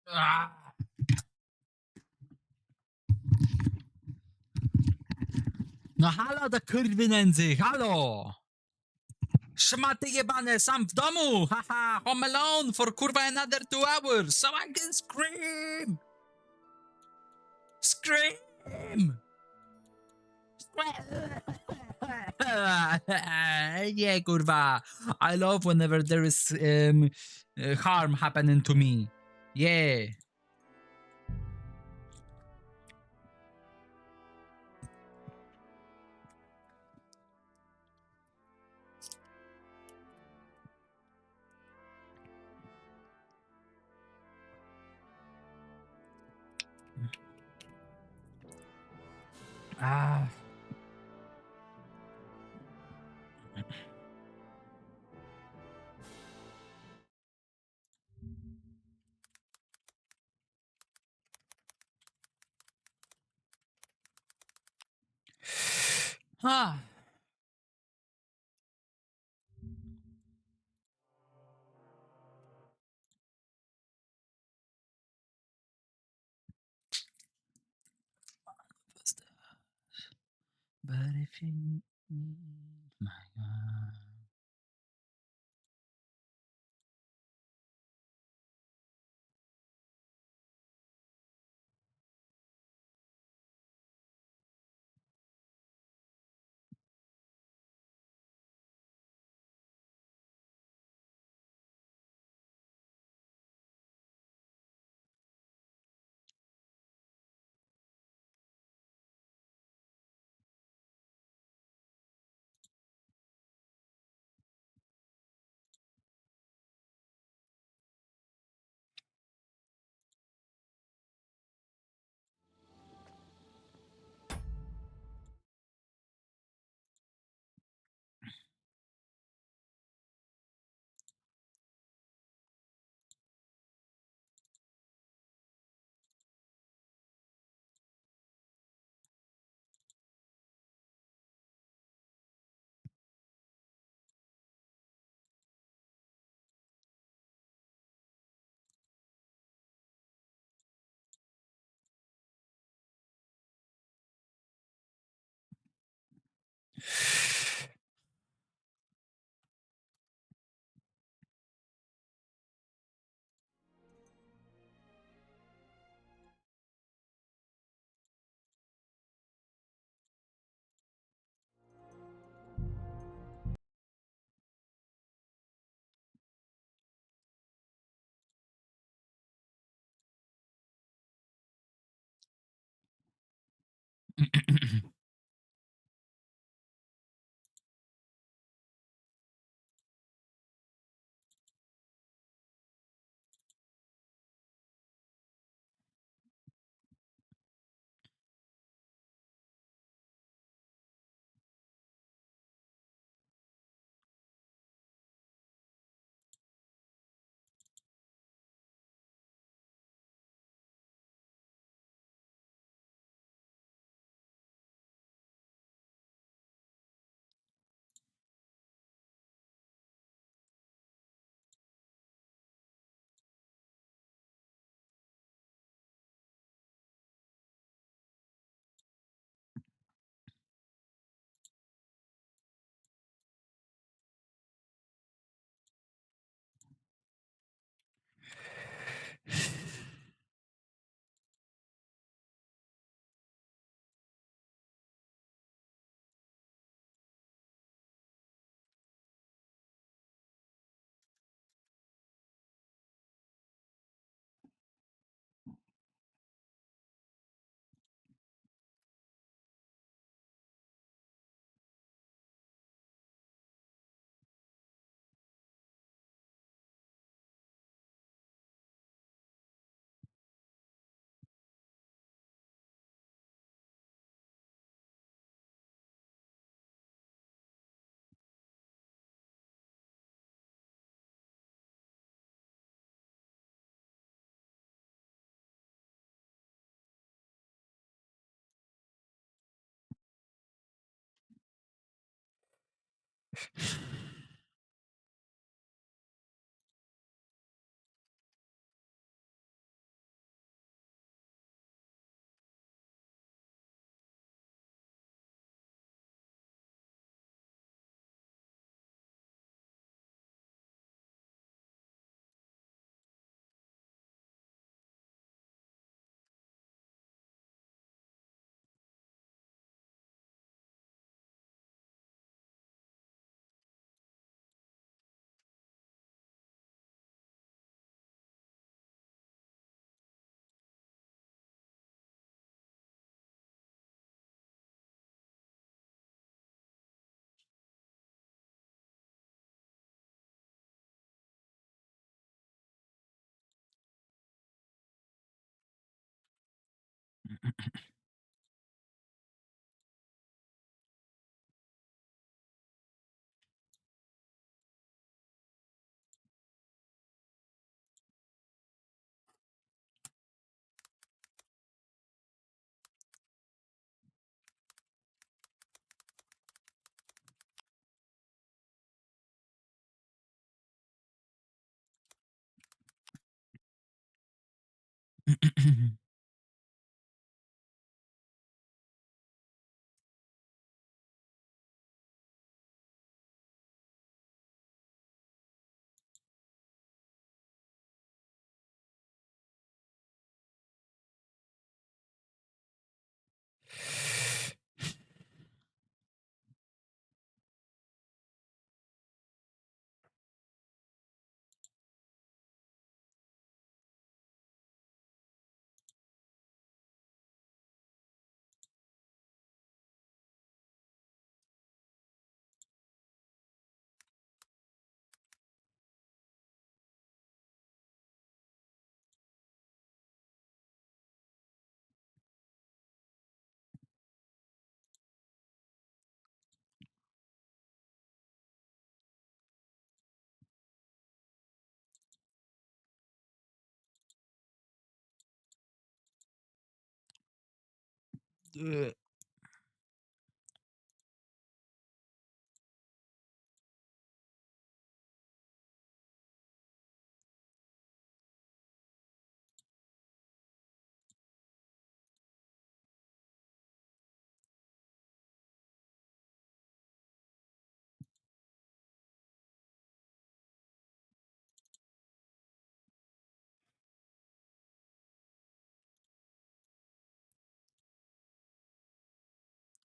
Ah. No halo do kurwy nędzy, halo! Szmaty jebane, sam w domu! Haha, home alone for kurwa another 2 hours, so I can scream! Scream! Yeah, kurwa. I love whenever there is harm happening to me. Yeah. Ah. Ah. But if you my God.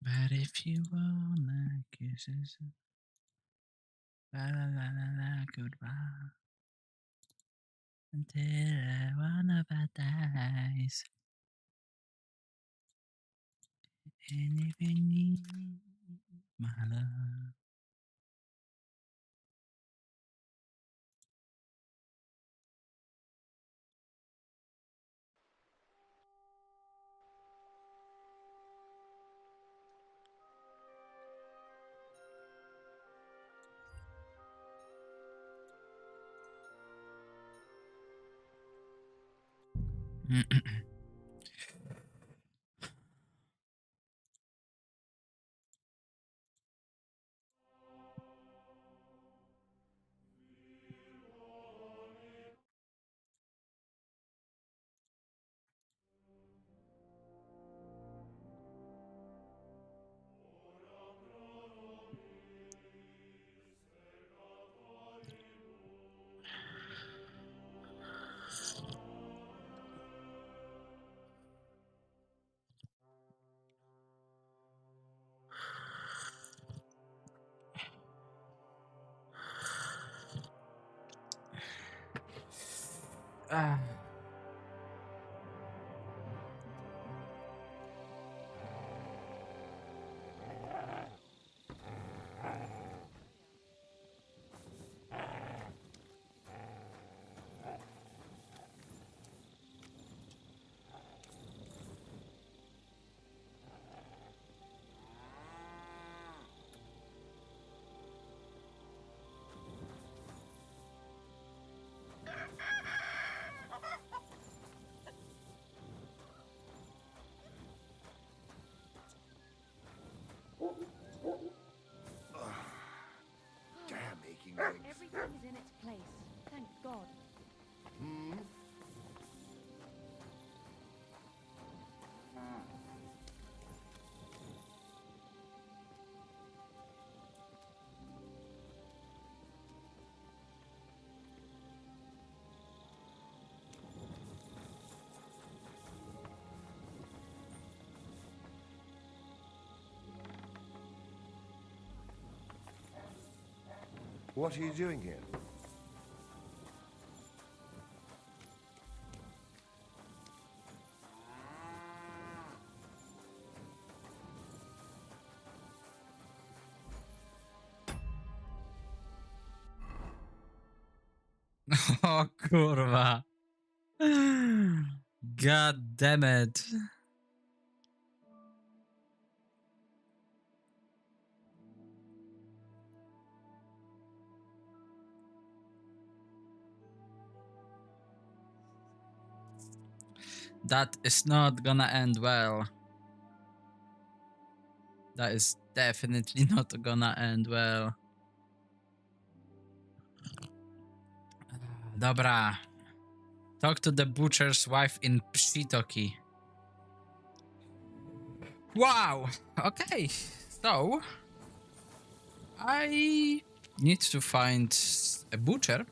But if you wanna kisses, la la la la la, goodbye. Until one of us dies. And if you need my love. Ah. Damn aching legs. Everything is in its place. Thank God. What are you doing here? O kurwa. God damn it. That is not gonna end well. That is definitely not gonna end well. Dobra. Talk to the butcher's wife in Pshitoki. Wow! Okay, so I need to find a butcher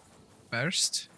first.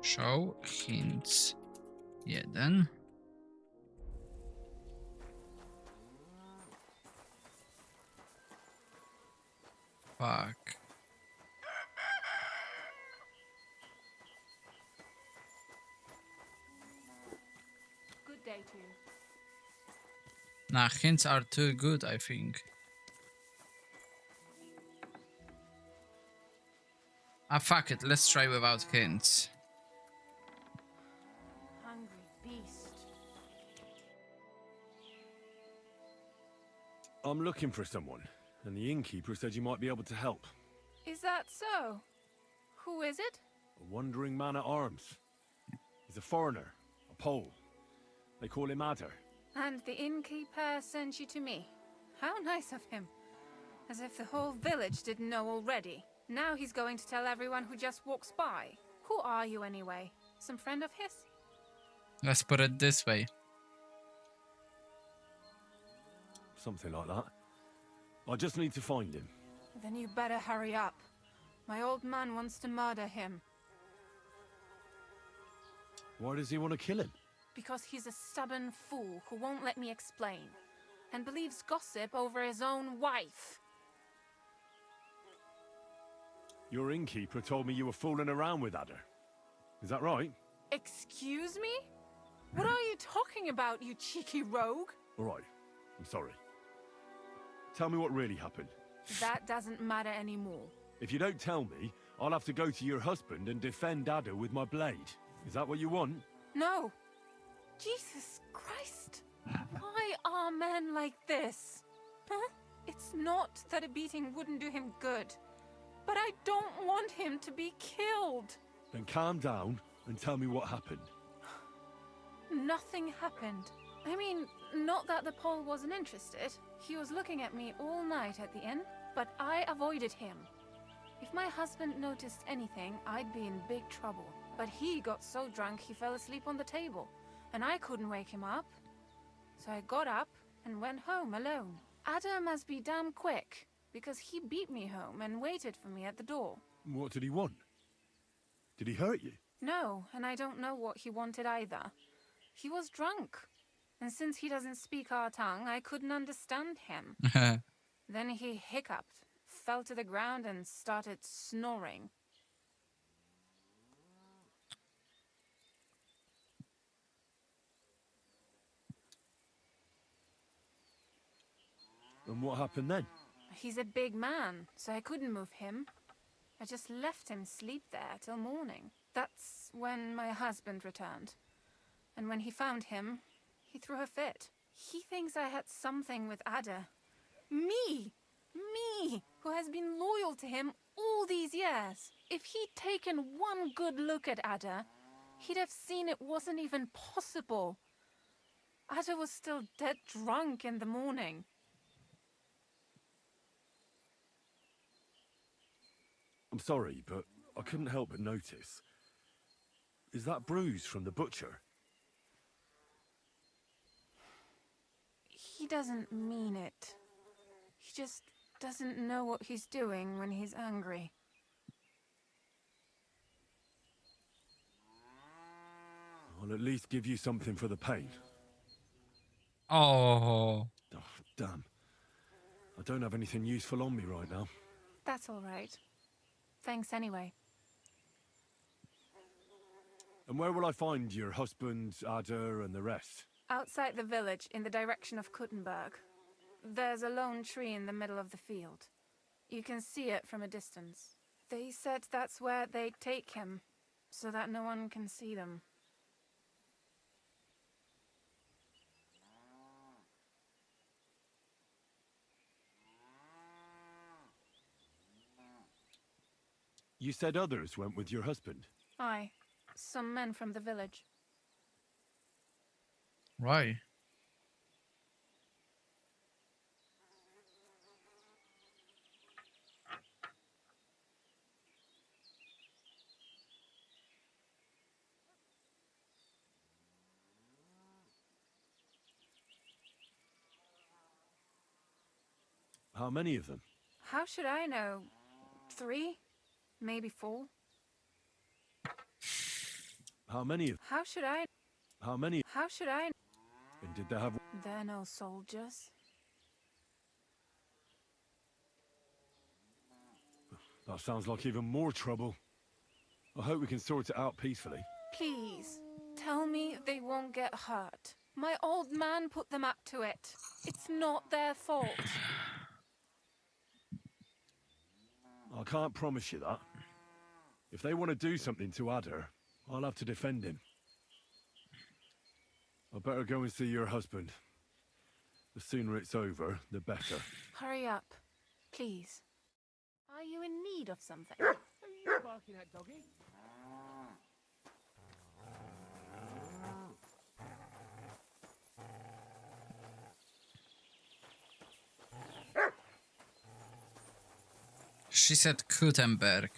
Show hints 1. Fuck. Good day to you. Nah, hints are too good, I think. Ah, fuck it. Let's try without hints. Hungry beast. I'm looking for someone, and the innkeeper said you might be able to help. Is that so? Who is it? A wandering man at arms. He's a foreigner, a Pole. They call him Adder. And the innkeeper sent you to me. How nice of him. As if the whole village didn't know already. Now he's going to tell everyone who just walks by. Who are you anyway? Some friend of his? Let's put it this way. Something like that. I just need to find him. Then you better hurry up. My old man wants to murder him. Why does he want to kill him? Because he's a stubborn fool who won't let me explain. And believes gossip over his own wife. Your innkeeper told me you were fooling around with Adder. Is that right? Excuse me? What are you talking about, you cheeky rogue? All right. I'm sorry. Tell me what really happened. That doesn't matter anymore. If you don't tell me, I'll have to go to your husband and defend Adder with my blade. Is that what you want? No. Jesus Christ. Why are men like this? Huh? It's not that a beating wouldn't do him good. But I don't want him to be killed. Then calm down and tell me what happened. Nothing happened. I mean, not that the Pole wasn't interested. He was looking at me all night at the inn, but I avoided him. If my husband noticed anything, I'd be in big trouble. But he got so drunk he fell asleep on the table, and I couldn't wake him up. So I got up and went home alone. Adder must be damn quick, because he beat me home and waited for me at the door. What did he want? Did he hurt you? No, and I don't know what he wanted either. He was drunk, and since he doesn't speak our tongue, I couldn't understand him. Then he hiccuped, fell to the ground, and started snoring. And what happened then? He's a big man, so I couldn't move him. I just left him sleep there till morning. That's when my husband returned. And when he found him, he threw a fit. He thinks I had something with Adder. Me! Me! Who has been loyal to him all these years. If he'd taken one good look at Adder, he'd have seen it wasn't even possible. Adder was still dead drunk in the morning. I'm sorry, but I couldn't help but notice. Is that bruise from the butcher? He doesn't mean it. He just doesn't know what he's doing when he's angry. I'll at least give you something for the pain. Oh. Oh, damn. I don't have anything useful on me right now. That's all right. Thanks anyway. And where will I find your husband, Ada, and the rest? Outside the village, in the direction of Kuttenberg. There's a lone tree in the middle of the field. You can see it from a distance. They said that's where they'd take him, so that no one can see them. You said others went with your husband. Aye, some men from the village. Why? How many of them? How should I know? 3? Maybe 4? How many of... How should I... How many... How should I... And did they have... They're no soldiers. That sounds like even more trouble. I hope we can sort it out peacefully. Please, tell me they won't get hurt. My old man put them up to it. It's not their fault. I can't promise you that. If they want to do something to Adder, I'll have to defend him. I better go and see your husband. The sooner it's over, the better. Hurry up, please. Are you in need of something? Who are you barking at, doggy? She said Kuttenberg.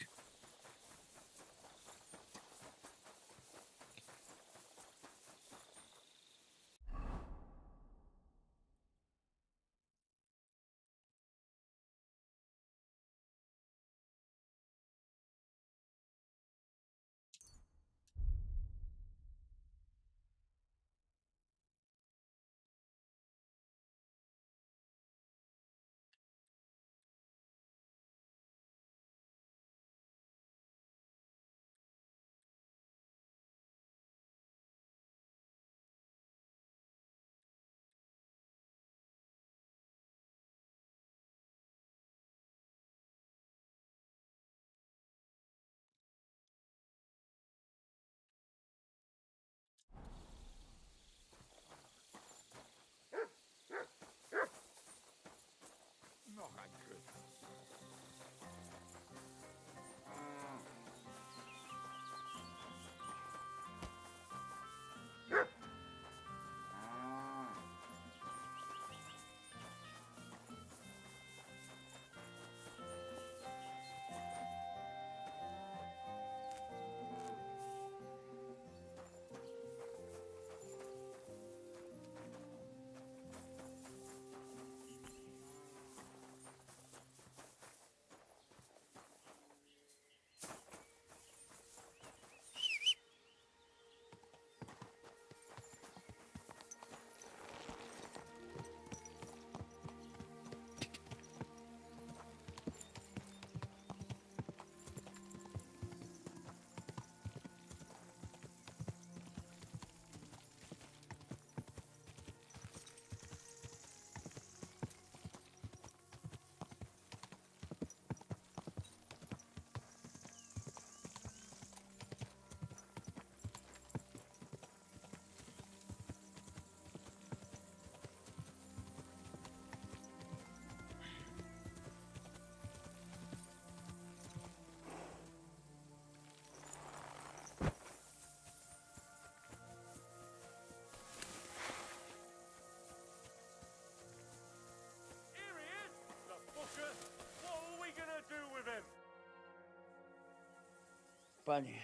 Panie,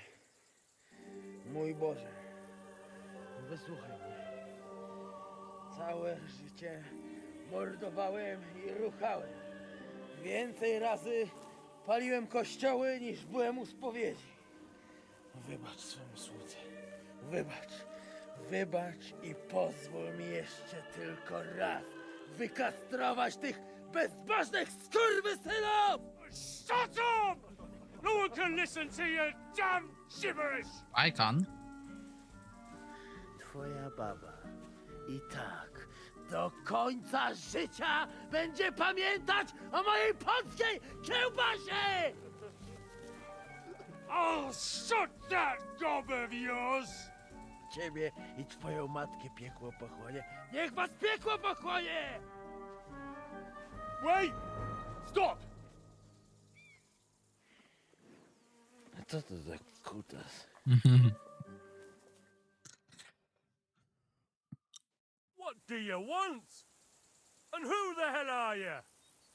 mój Boże, wysłuchaj mnie. Całe życie mordowałem i ruchałem. Więcej razy paliłem kościoły niż byłem u spowiedzi. Wybacz swemu słudze. Wybacz. Wybacz i pozwól mi jeszcze tylko raz wykastrować tych bezbożnych skurwysynów! Shut up! No one can listen to your damn gibberish! I can. Twoja baba i tak do końca życia będzie pamiętać o mojej polskiej kiełbasie! I'll shut that gob of yours! Ciebie i twoją matkę piekło pochłonie. Niech was piekło pochłonie! Wait! Stop! A co to za kutas? What do you want? And who the hell are you?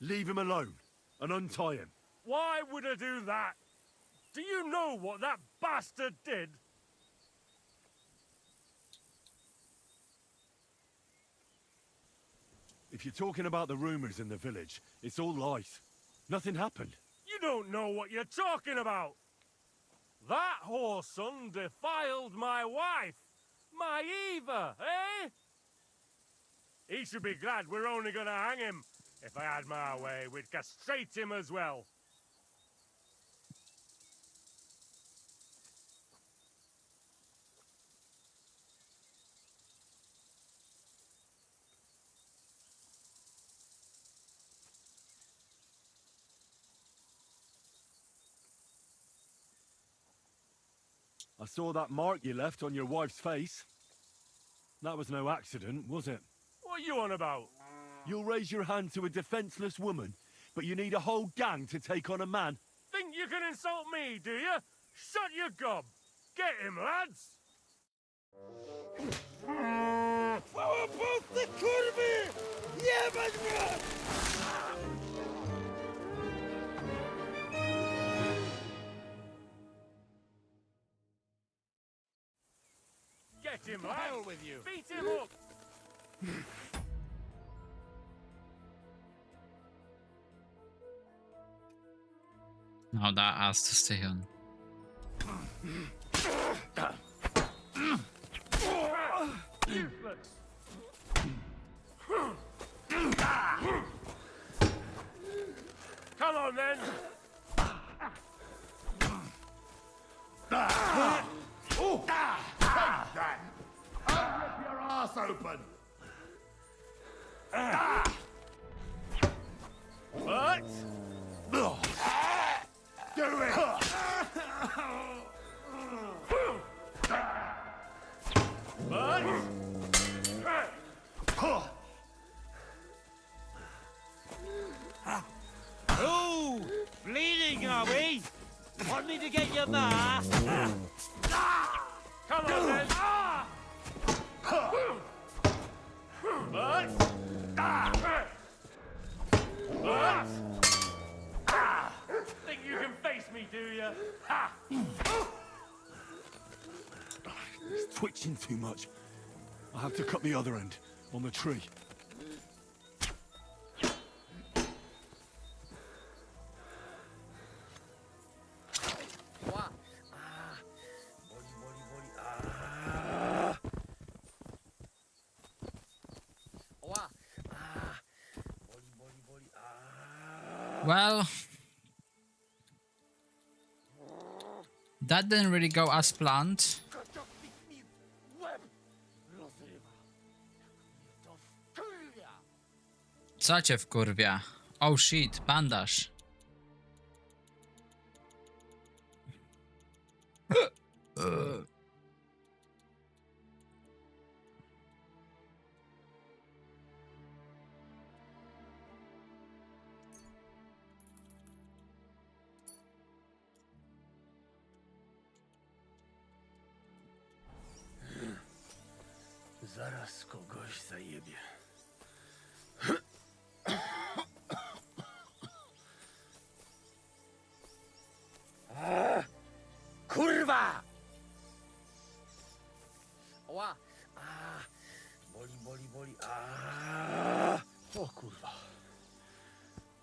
Leave him alone and untie him. Why would I do that? Do you know what that bastard did? If you're talking about the rumors in the village, it's all lies. Nothing happened. You don't know what you're talking about. That whoreson defiled my wife, my Eva, eh? He should be glad we're only gonna hang him. If I had my way, we'd castrate him as well. I saw that mark you left on your wife's face. That was no accident, was it? What are you on about? You'll raise your hand to a defenseless woman, but you need a whole gang to take on a man. Think you can insult me, do you? Shut your gob! Get him, lads! Chwała Polsce, kurwy! Jebać mnie! Get him, lads! With you. Beat him up! No, that has to stay on. Useless! Come on, then! Ass open! What? Do it! What? Oh, bleeding, are we? Want me to get your ma? Come on, then! What? What? Think you can face me, do you? Ha! He's twitching too much. I'll have to cut the other end, on the tree. Well, that didn't really go as planned. Co cię wkurwia? Oh shit, bandaż. Zaraz kogoś zajebie.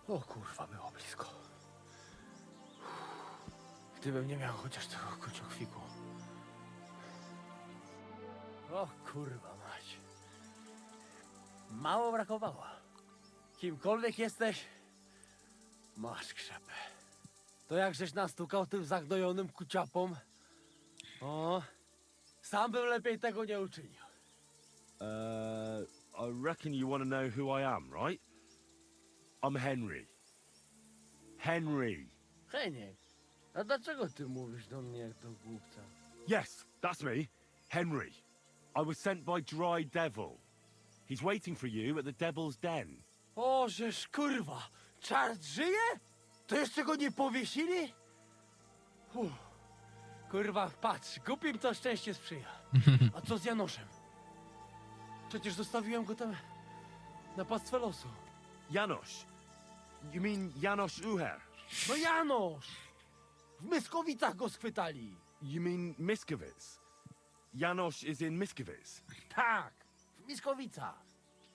O kurwa, było blisko. Gdybym nie miał chociaż tego kruciochwiku. O kurwa mać. Mało brakowało. Kimkolwiek jesteś, masz krzepę. To jak żeś nastukał tym zagnojonym kuciapom? O, sam bym lepiej tego nie uczynił. I reckon you want to know who I am, right? I'm Henry. Henry. Heniek, a dlaczego ty mówisz do mnie jak do głupca? Yes, that's me. Henry. I was sent by Dry Devil. He's waiting for you at the Devil's Den. O, żeż kurwa, czart żyje? To jeszcze go nie powiesili? Kurwa, patrz, głupim to szczęście sprzyja. A co z Janoszem? Przecież zostawiłem go tam na pastwę losu. Janosz. You mean Janosz Uher? No Janosz! W Myskowicach go schwytali. You mean Miskovic? Janosz is in Miskovic. Tak, w Myskowicach.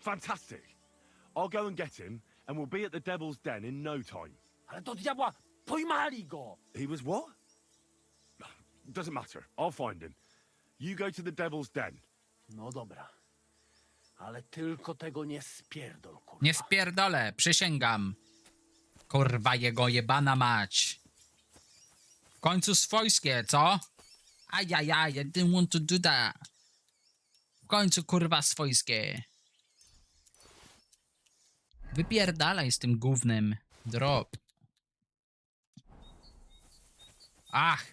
Fantastic. I'll go and get him, and we'll be at the Devil's Den in no time. Ale do diabła, pojmali go! He was what? Doesn't matter. I'll find him. You go to the Devil's Den. No dobra. Ale tylko tego nie spierdol, kurwa. Nie spierdolę, przysięgam. Kurwa jego jebana mać. W końcu swojskie, co? Ajajaj, I didn't want to do that. W końcu kurwa swojskie. Wypierdalaj z tym gównem. Drop. Ach.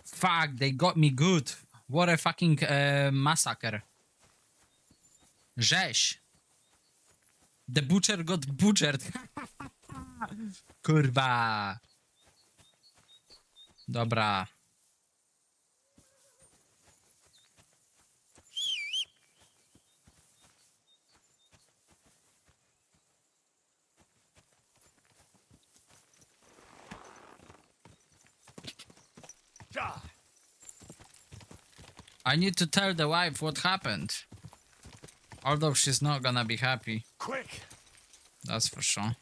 Fuck, they got me good. What a fucking massacre. Rzeź. The butcher got butchered. Kurwa. Dobra. I need to tell the wife what happened. Although she's not gonna be happy. Quick! That's for sure.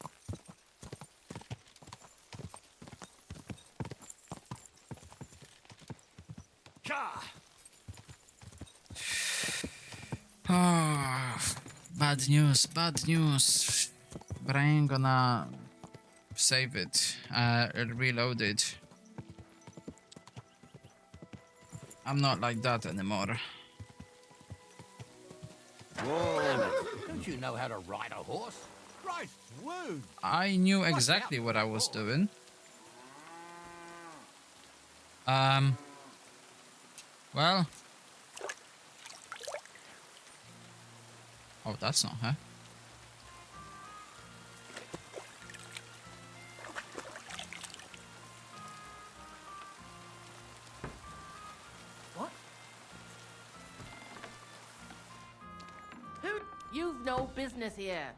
Oh, bad news, bad news. But I ain't gonna save it. Reload it. I'm not like that anymore. Don't you know how to ride a horse? Christ, woo! I knew exactly what I was doing. Well. Oh, that's not her. What? You've no business here.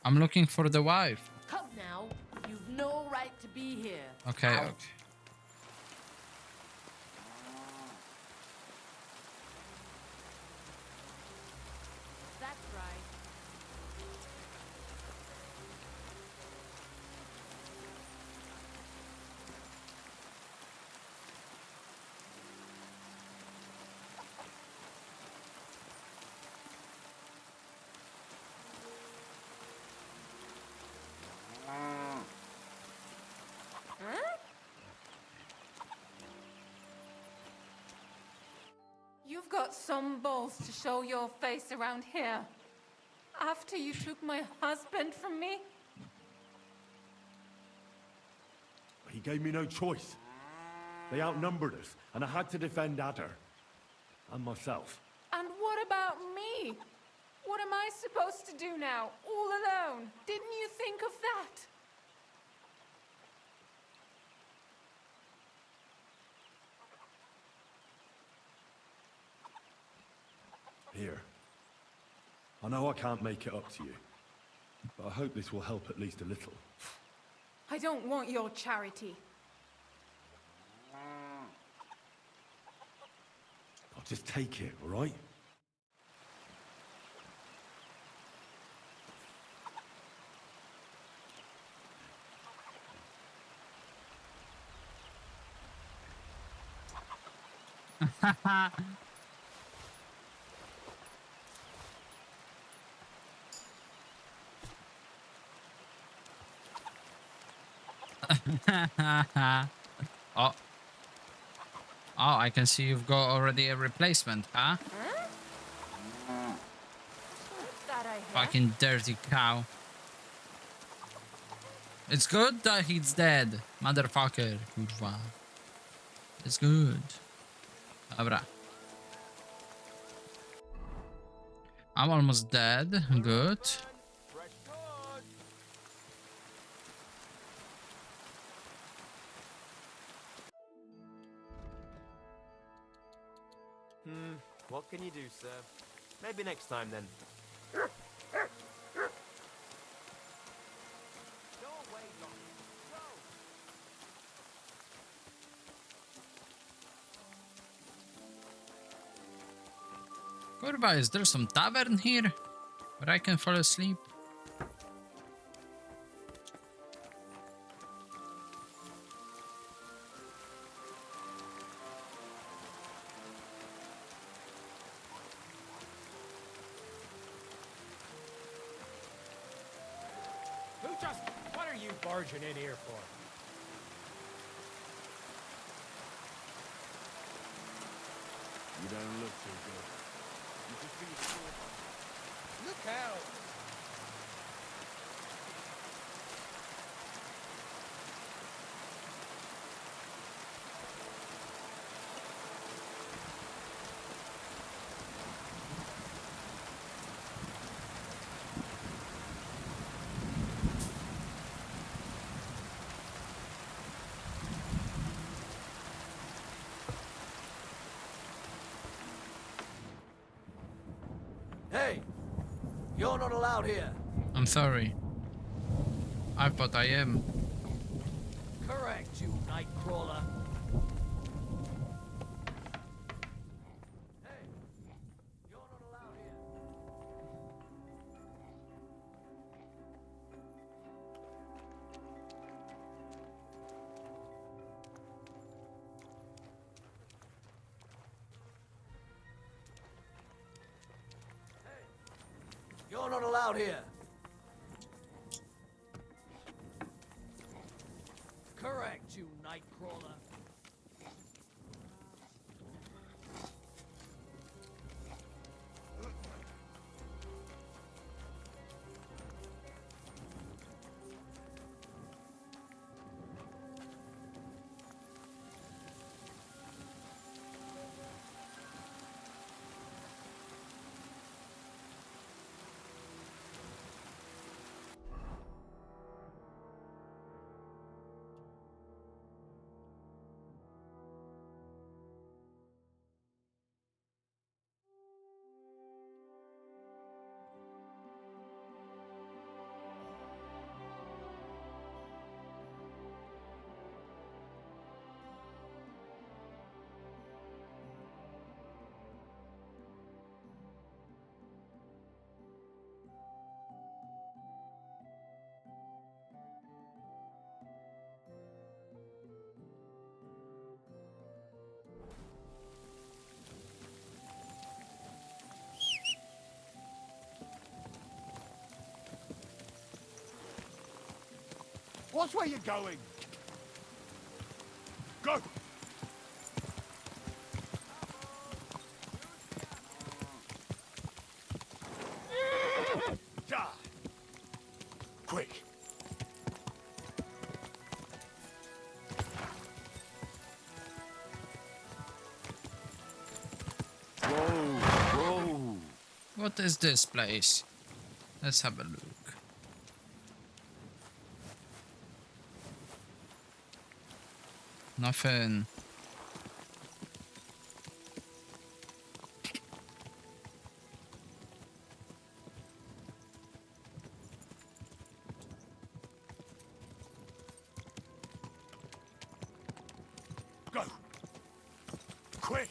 I'm looking for the wife. Come now. You've no right to be here. Okay, Out. okay. That's right. You've got some balls to show your face around here. After you took my husband from me? He gave me no choice. They outnumbered us, and I had to defend Adder. And myself. And what about me? What am I supposed to do now, all alone? Didn't you think of that? Here. I know I can't make it up to you, but I hope this will help at least a little. I don't want your charity. I'll just take it, all right? Oh. Oh, I can see you've got already a replacement, huh? What's that I hear? Fucking dirty cow. It's good that he's dead, motherfucker. Kurwa. It's good. Dobra. I'm almost dead. Good. Fresh goods. What can you do, sir? Maybe next time then. Kurwa, is there some tavern here where I can fall asleep? What are you barging in here for? You don't look too good. You just finished Look out! Hey! You're not allowed here. I'm sorry. I thought I am. Correct, you nightcrawler. Hey! You're not allowed here. You're not allowed here. Correct, you nightcrawler. Watch where you're going. Go. Die. Quick. Whoa, whoa. What is this place? Let's have a look. Nothing. Go. Quick.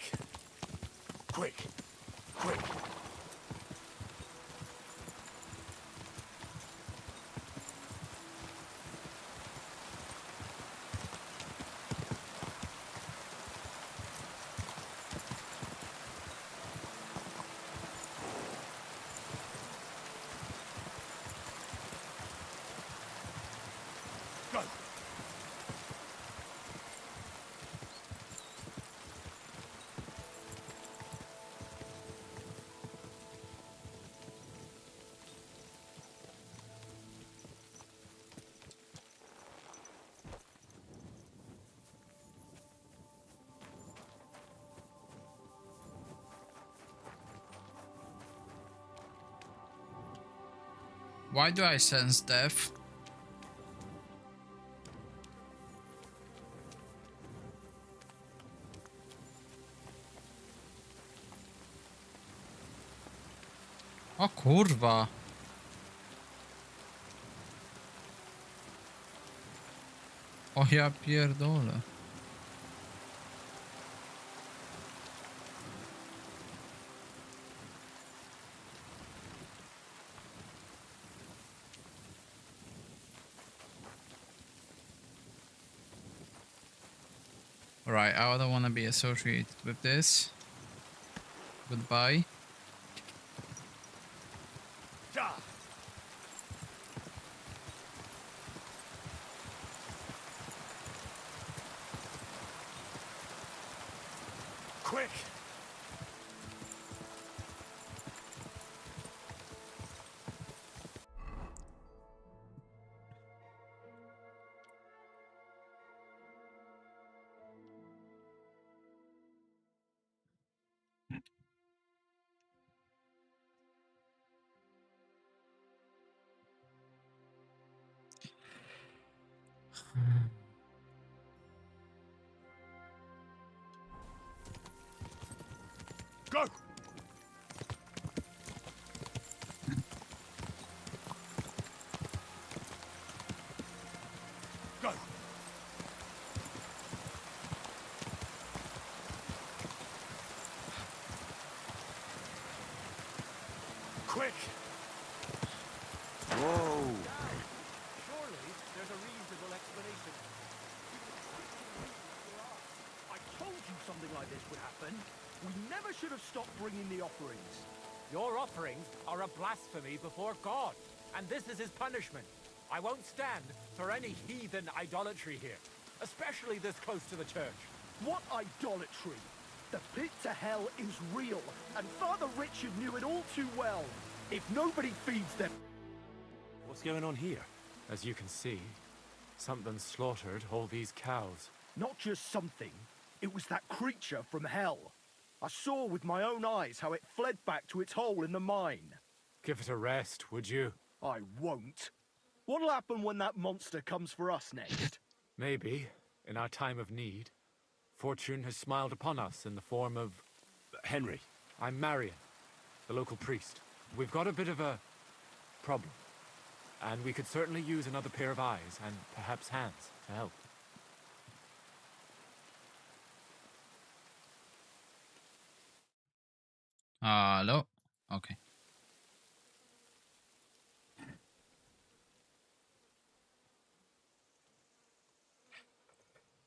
Quick. Quick. Why do I sense death? O kurwa. O ja pierdolę. Right, I don't want to be associated with this. Goodbye. Quick! Go! Go! Quick! Whoa! Surely there's a reasonable explanation. I told you something like this would happen. We never should have stopped bringing the offerings. Your offerings are a blasphemy before God, and this is his punishment. I won't stand for any heathen idolatry here, especially this close to the church. What idolatry? The pit to hell is real, and Father Richard knew it all too well. If nobody feeds them... What's going on here? As you can see, something slaughtered all these cows. Not just something. It was that creature from hell. I saw with my own eyes how it fled back to its hole in the mine. Give it a rest, would you? I won't. What'll happen when that monster comes for us next? Maybe, in our time of need, fortune has smiled upon us in the form of... Henry. I'm Marion, the local priest. We've got a bit of a problem, and we could certainly use another pair of eyes and perhaps hands to help. Hello? Okay.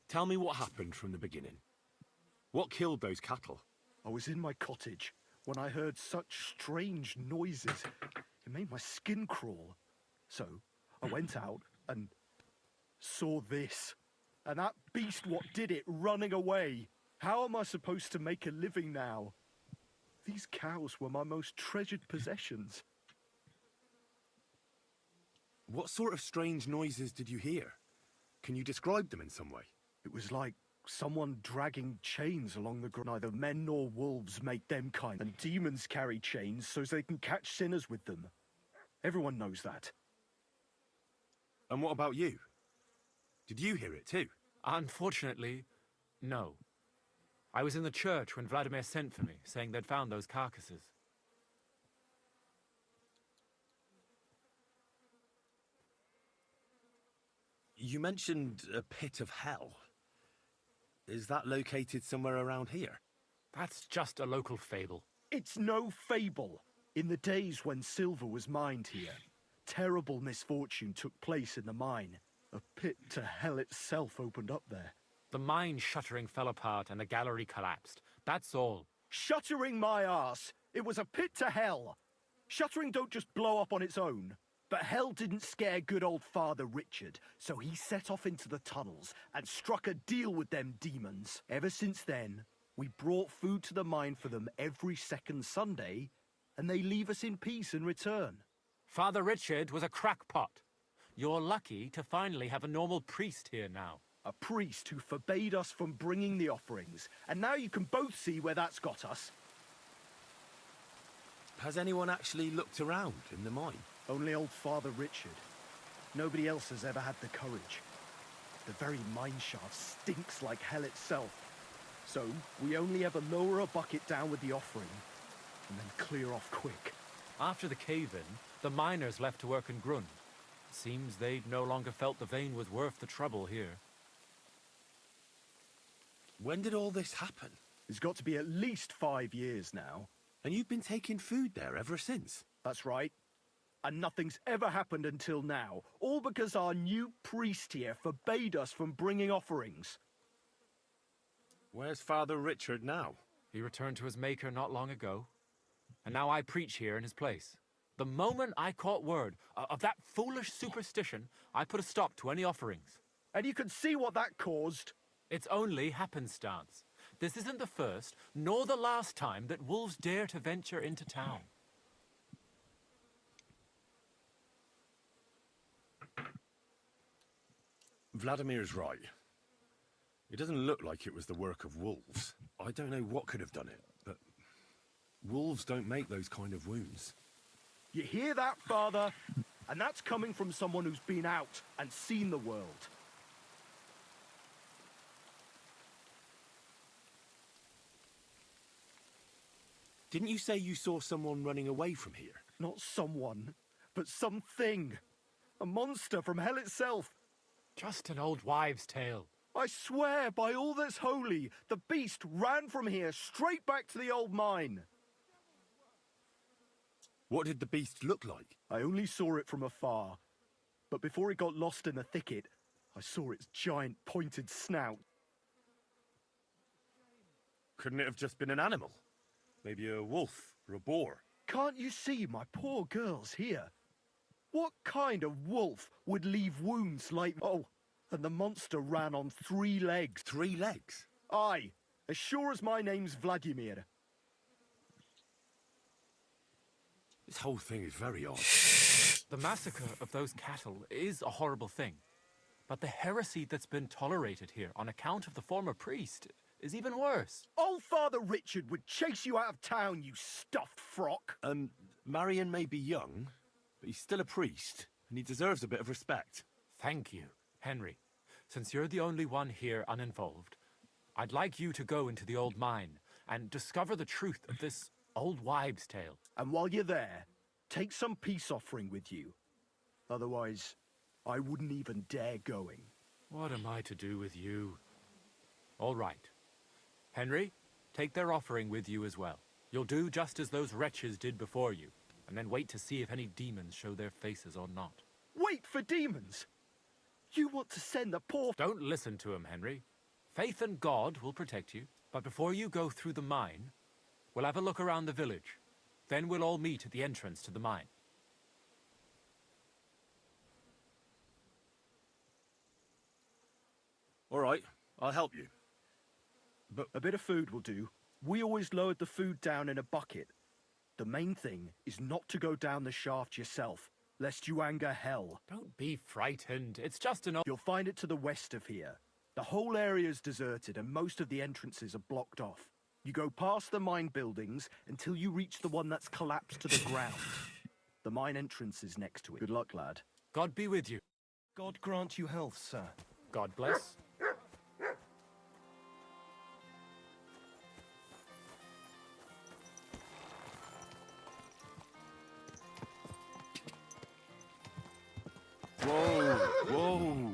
Tell me what happened from the beginning. What killed those cattle? I was in my cottage when I heard such strange noises. It made my skin crawl. So I went out and saw this. And that beast what did it running away. How am I supposed to make a living now? These cows were my most treasured possessions. What sort of strange noises did you hear? Can you describe them in some way? It was like someone dragging chains along the ground. Neither men nor wolves make them kind, and demons carry chains so they can catch sinners with them. Everyone knows that. And what about you? Did you hear it too? Unfortunately, no. I was in the church when Vladimir sent for me, saying they'd found those carcasses. You mentioned a pit of hell. Is that located somewhere around here? That's just a local fable. It's no fable. In the days when silver was mined here, terrible misfortune took place in the mine. A pit to hell itself opened up there. The mine shuttering fell apart and the gallery collapsed. That's all. Shuttering my arse! It was a pit to hell! Shuttering don't just blow up on its own. But hell didn't scare good old Father Richard, so he set off into the tunnels and struck a deal with them demons. Ever since then, we brought food to the mine for them every second Sunday, and they leave us in peace in return. Father Richard was a crackpot. You're lucky to finally have a normal priest here now. A priest who forbade us from bringing the offerings, and now you can both see where that's got us. Has anyone actually looked around in the mine? Only old Father Richard. Nobody else has ever had the courage. The very mine shaft stinks like hell itself. So, we only ever lower a bucket down with the offering, and then clear off quick. After the cave-in, the miners left to work in Grund. Seems they'd no longer felt the vein was worth the trouble here. When did all this happen? It's got to be at least 5 years now. And you've been taking food there ever since? That's right. And nothing's ever happened until now. All because our new priest here forbade us from bringing offerings. Where's Father Richard now? He returned to his maker not long ago. And now I preach here in his place. The moment I caught word of that foolish superstition, I put a stop to any offerings. And you can see what that caused. It's only happenstance. This isn't the first, nor the last time that wolves dare to venture into town. Vladimir's right. It doesn't look like it was the work of wolves. I don't know what could have done it, but wolves don't make those kind of wounds. You hear that, Father? And that's coming from someone who's been out and seen the world. Didn't you say you saw someone running away from here? Not someone, but something. A monster from hell itself. Just an old wives' tale. I swear by all that's holy, the beast ran from here straight back to the old mine. What did the beast look like? I only saw it from afar. But before it got lost in the thicket, I saw its giant pointed snout. Couldn't it have just been an animal? Maybe a wolf or a boar? Can't you see my poor girls here? What kind of wolf would leave wounds like... Oh, and the monster ran on 3 legs. 3 legs? Aye, as sure as my name's Vladimir. This whole thing is very odd. The massacre of those cattle is a horrible thing. But the heresy that's been tolerated here on account of the former priest is even worse. Old Father Richard would chase you out of town, you stuffed frock. Marion may be young, but he's still a priest, and he deserves a bit of respect. Thank you, Henry. Since you're the only one here uninvolved, I'd like you to go into the old mine and discover the truth of this old wives' tale. And while you're there, take some peace offering with you. Otherwise, I wouldn't even dare going. What am I to do with you? All right. Henry, take their offering with you as well. You'll do just as those wretches did before you, and then wait to see if any demons show their faces or not. Wait for demons? You want to send the poor... Don't listen to him, Henry. Faith in God will protect you. But before you go through the mine, we'll have a look around the village. Then we'll all meet at the entrance to the mine. All right, I'll help you. But a bit of food will do. We always lowered the food down in a bucket. The main thing is not to go down the shaft yourself, lest you anger hell. Don't be frightened. It's just an... You'll find it to the west of here. The whole area's deserted and most of the entrances are blocked off. You go past the mine buildings until you reach the one that's collapsed to the ground. The mine entrance is next to it. Good luck, lad. God be with you. God grant you health, sir. God bless. Whoa, whoa.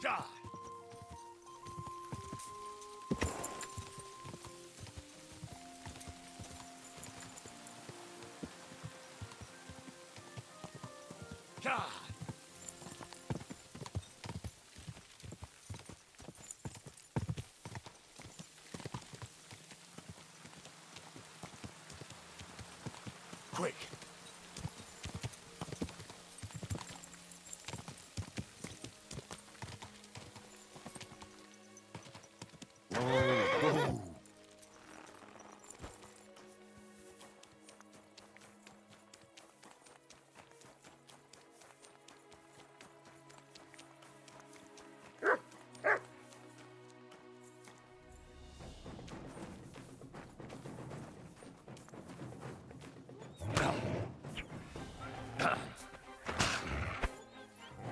God! God! quick.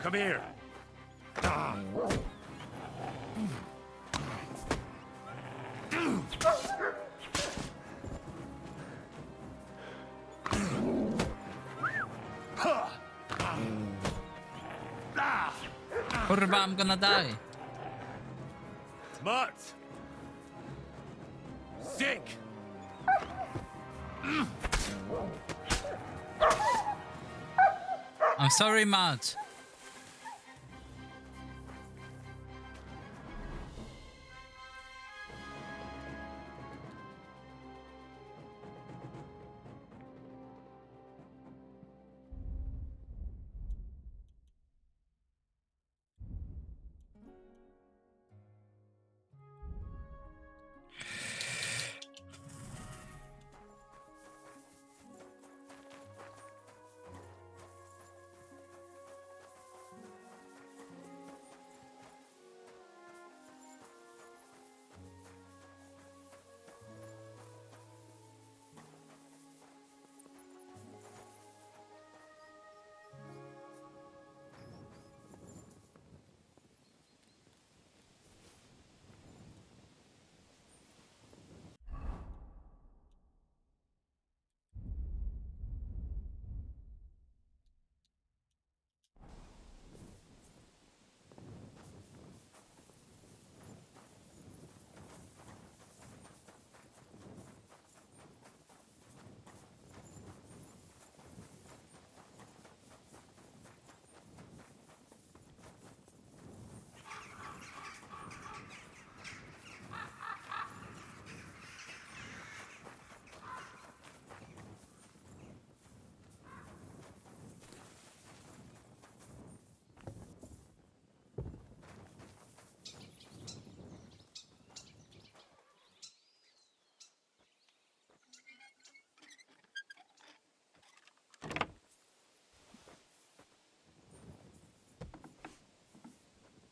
Come here. Kurwa, I'm gonna die. Mutt. Sick. I'm sorry, Matt.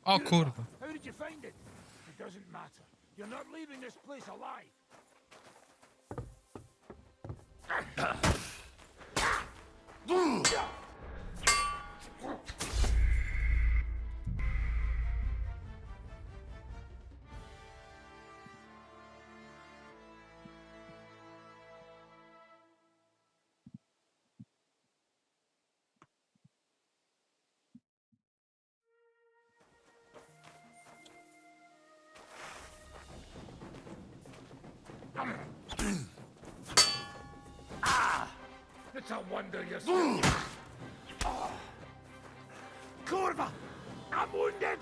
O kurwa. How did you find it? It doesn't matter. You're not leaving this place alive. It's a wonder you're still... Corva! I'm wounded!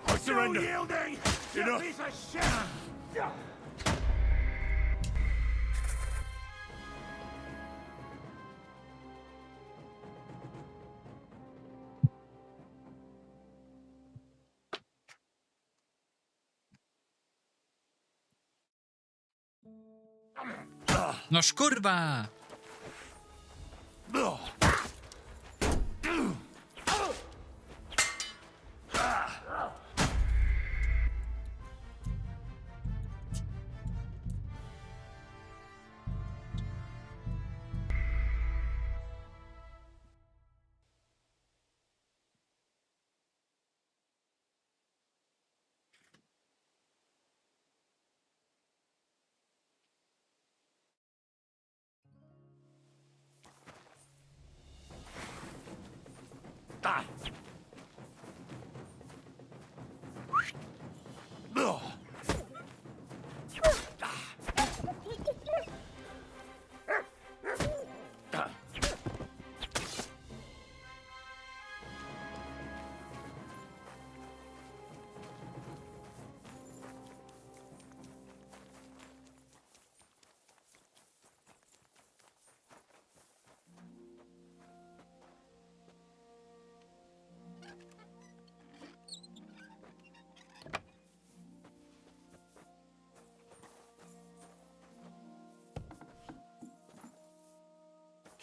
I surrender. No yielding! You Enough. piece of shit! No szkurwa!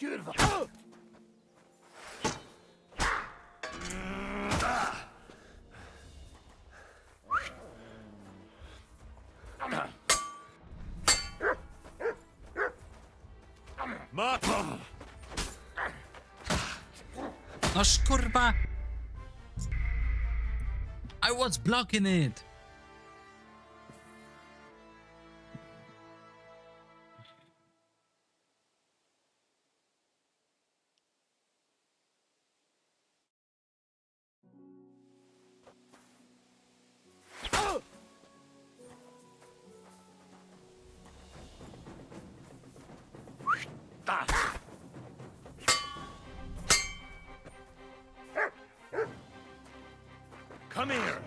Kurwa! Noż kurwa! I was blocking it! Come here!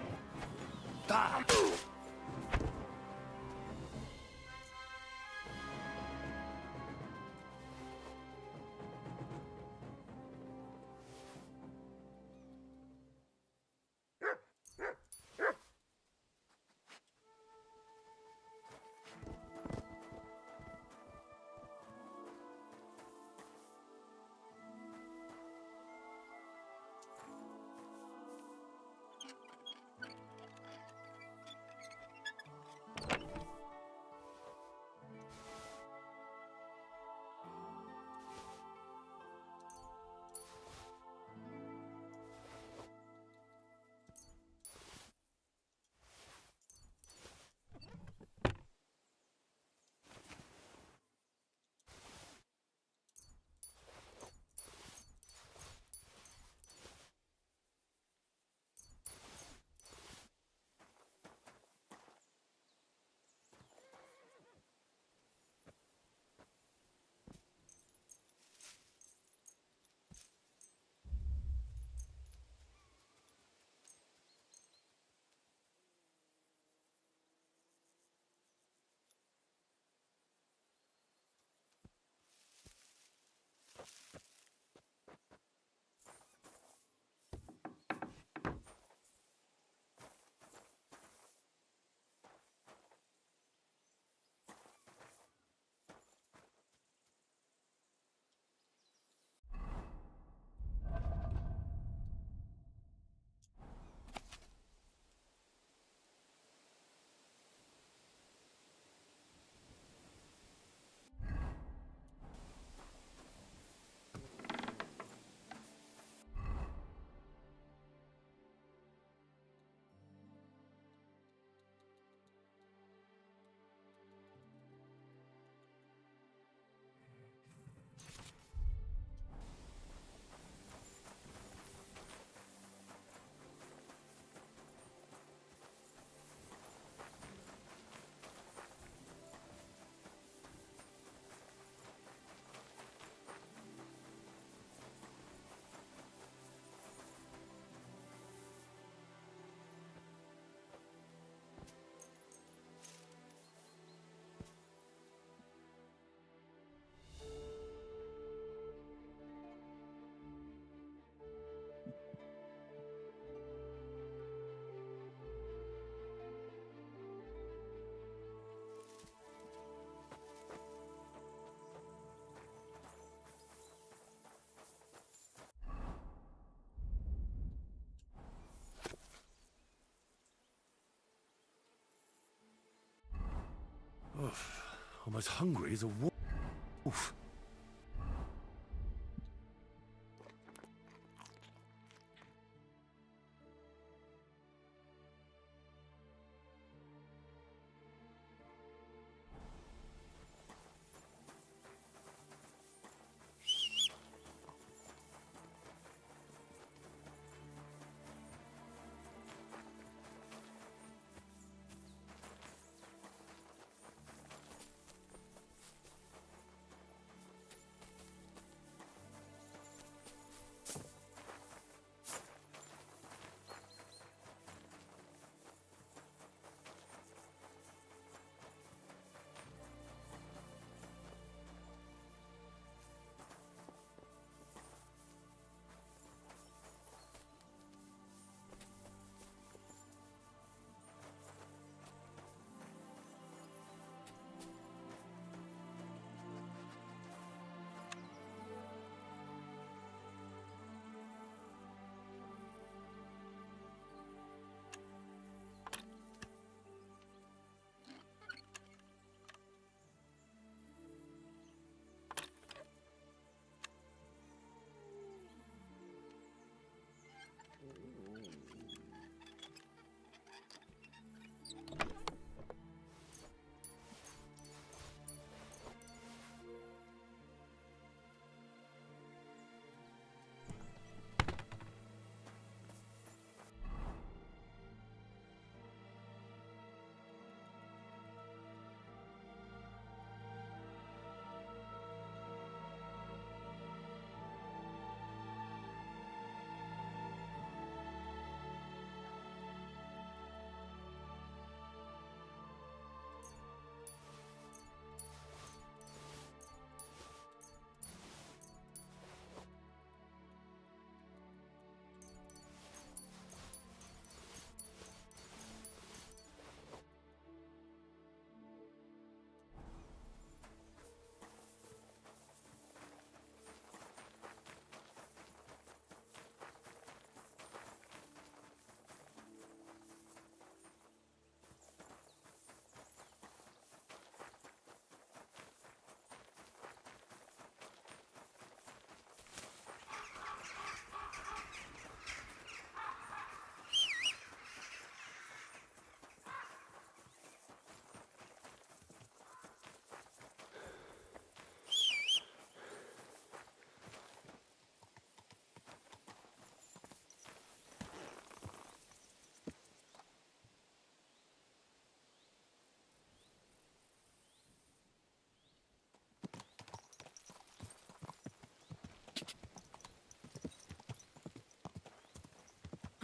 I'm as hungry as a wolf.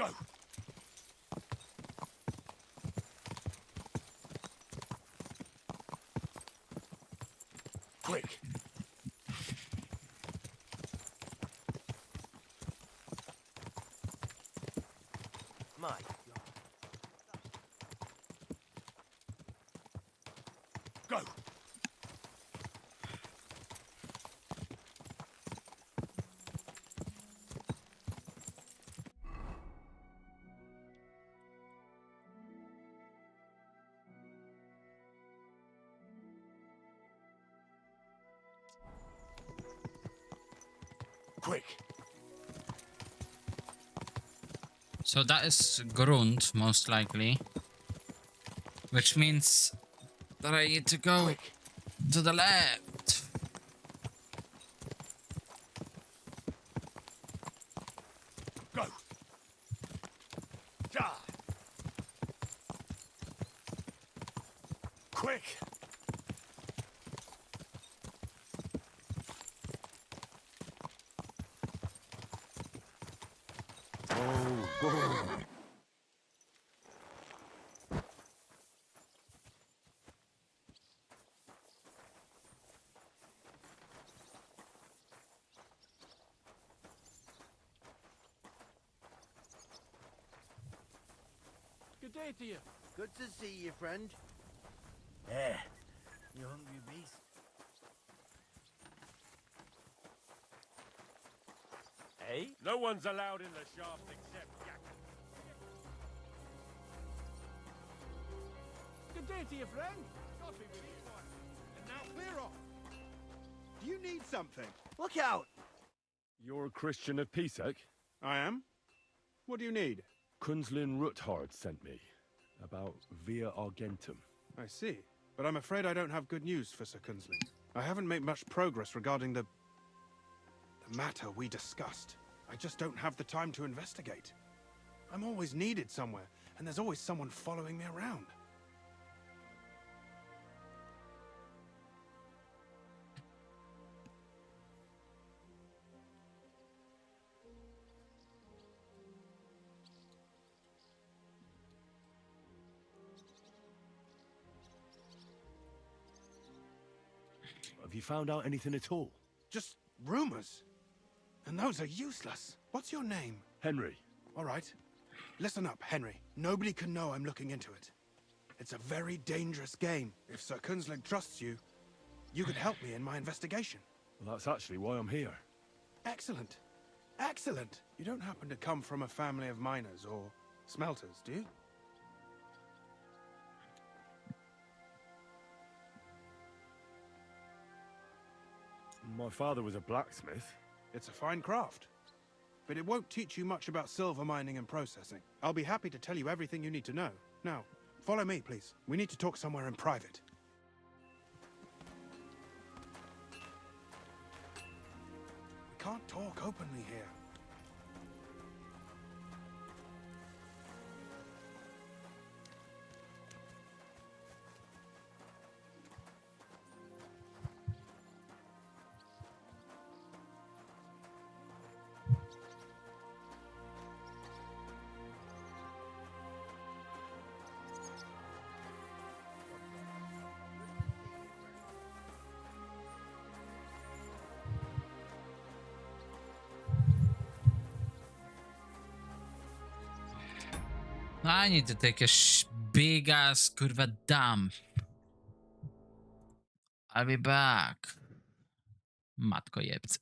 Go! Quick! Mike. Go! Quick! So that is Grund, most likely. Which means that I need to go to the left. Go! Ja! Quick! Oh, God. Good day to you. Good to see you, friend. Eh, you hungry beast. Eh? No one's allowed in the shaft except Yak. Good day to you, friend. God be with you. And now clear off. Do you need something? Look out! You're a Christian of Pisek? I am. What do you need? Kunzlin Ruthard sent me about Via Argentum. I see. But I'm afraid I don't have good news for Sir Kunzlin. I haven't made much progress regarding the matter we discussed. I just don't have the time to investigate. I'm always needed somewhere, and there's always someone following me around. Have you found out anything at all? Just rumors. And those are useless. What's your name? Henry. All right. Listen up, Henry. Nobody can know I'm looking into it. It's a very dangerous game. If Sir Kunzlin trusts you, you could help me in my investigation. Well, that's actually why I'm here. Excellent. Excellent. You don't happen to come from a family of miners or smelters, do you? My father was a blacksmith. It's a fine craft. But it won't teach you much about silver mining and processing. I'll be happy to tell you everything you need to know. Now, follow me, please. We need to talk somewhere in private. We can't talk openly here. I need to take a big ass kurwa dump. I'll be back. Matko jebce.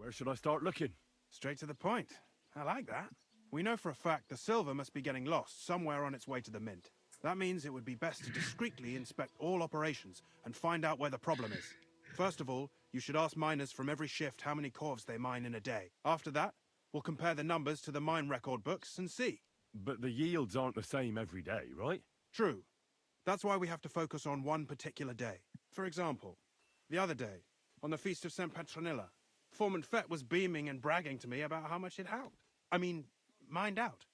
Where should I start looking? Straight to the point. I like that. We know for a fact the silver must be getting lost somewhere on its way to the mint. That means it would be best to discreetly inspect all operations and find out where the problem is. First of all, you should ask miners from every shift how many corves they mine in a day. After that, we'll compare the numbers to the mine record books and see. But the yields aren't the same every day, right? True. That's why we have to focus on one particular day. For example, the other day, on the Feast of St. Petronilla, Foreman Fett was beaming and bragging to me about how much it helped. I mean, mined out.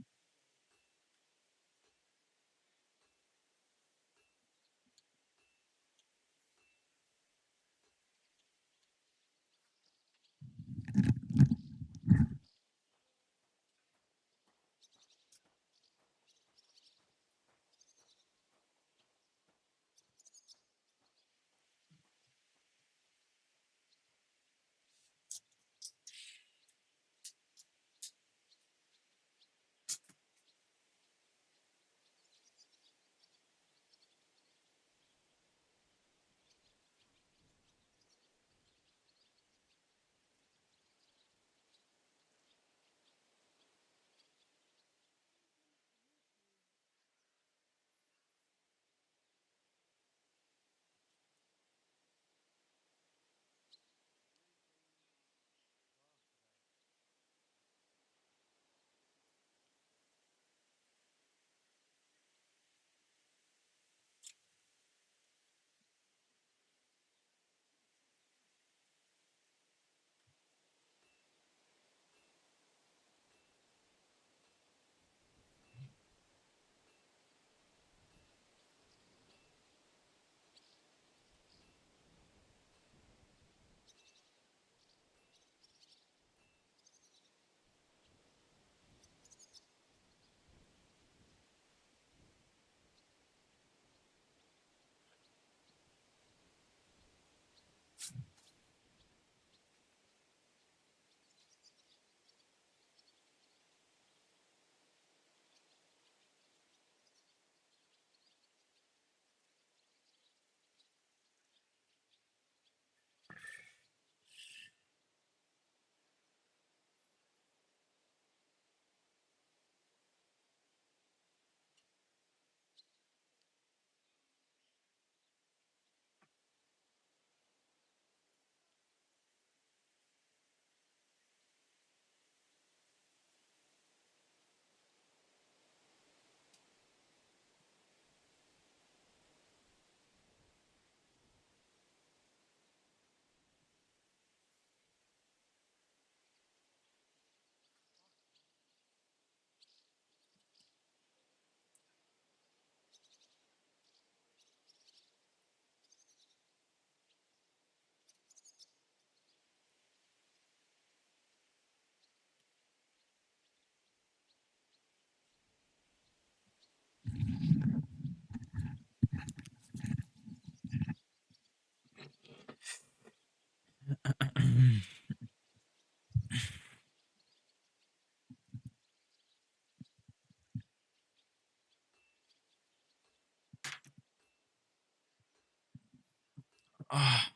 Ah.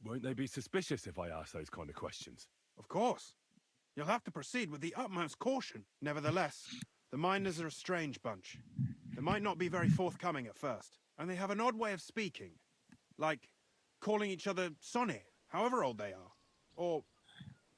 Won't they be suspicious if I ask those kind of questions? Of course. You'll have to proceed with the utmost caution. Nevertheless, the miners are a strange bunch. They might not be very forthcoming at first, and they have an odd way of speaking. Like calling each other Sonny, however old they are. Or...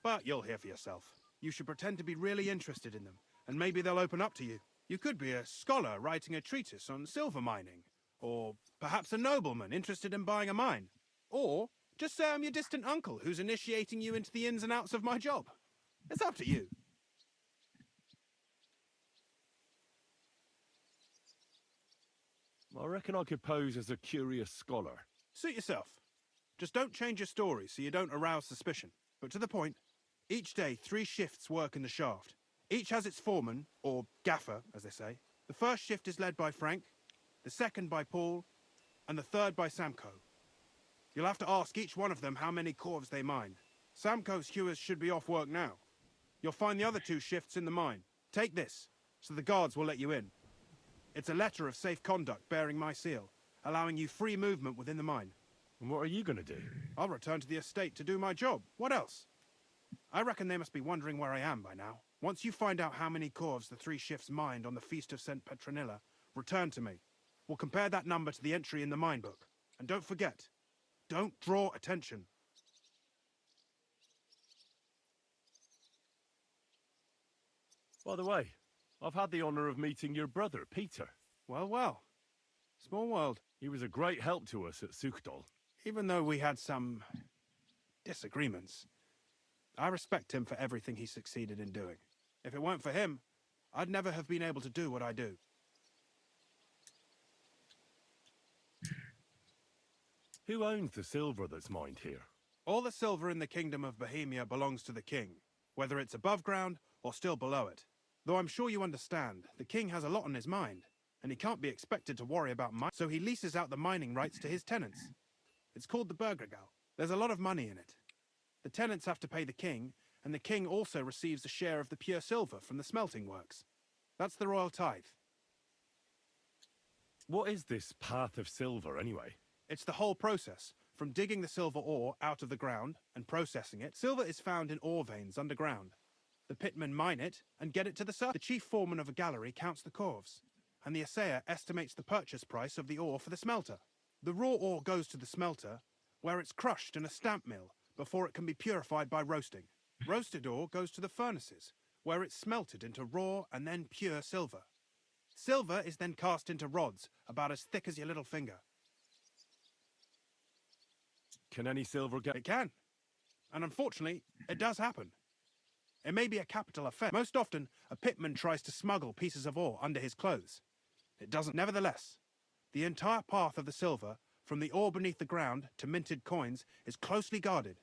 but you'll hear for yourself. You should pretend to be really interested in them, and maybe they'll open up to you. You could be a scholar writing a treatise on silver mining. Or perhaps a nobleman interested in buying a mine. Or just say I'm your distant uncle who's initiating you into the ins and outs of my job. It's up to you. I reckon I could pose as a curious scholar. Suit yourself. Just don't change your story so you don't arouse suspicion. But to the point, each day 3 shifts work in the shaft. Each has its foreman, or gaffer, as they say. The first shift is led by Frank, the second by Paul, and the third by Samko. You'll have to ask each one of them how many corves they mine. Samko's hewers should be off work now. You'll find the other 2 shifts in the mine. Take this, so the guards will let you in. It's a letter of safe conduct bearing my seal, allowing you free movement within the mine. And what are you going to do? I'll return to the estate to do my job. What else? I reckon they must be wondering where I am by now. Once you find out how many corves the 3 shifts mined on the Feast of St. Petronilla, return to me. We'll compare that number to the entry in the mine book. And don't forget, don't draw attention. By the way, I've had the honor of meeting your brother, Peter. Well, well. Small world. He was a great help to us at Sukdal. Even though we had some disagreements, I respect him for everything he succeeded in doing. If it weren't for him, I'd never have been able to do what I do. Who owns the silver that's mined here? All the silver in the Kingdom of Bohemia belongs to the king, whether it's above ground or still below it. Though I'm sure you understand, the king has a lot on his mind, and he can't be expected to worry about mining, so he leases out the mining rights to his tenants. It's called the Burgergau. There's a lot of money in it. The tenants have to pay the king, and the king also receives a share of the pure silver from the smelting works. That's the royal tithe. What is this path of silver, anyway? It's the whole process, from digging the silver ore out of the ground and processing it. Silver is found in ore veins underground. The pitmen mine it and get it to the surface. The chief foreman of a gallery counts the corves, and the assayer estimates the purchase price of the ore for the smelter. The raw ore goes to the smelter, where it's crushed in a stamp mill before it can be purified by roasting. Roasted ore goes to the furnaces, where it's smelted into raw and then pure silver. Silver is then cast into rods about as thick as your little finger. Can any silver get... It can. And unfortunately, it does happen. It may be a capital offence. Most often, a pitman tries to smuggle pieces of ore under his clothes. It doesn't. Nevertheless, the entire path of the silver, from the ore beneath the ground to minted coins, is closely guarded.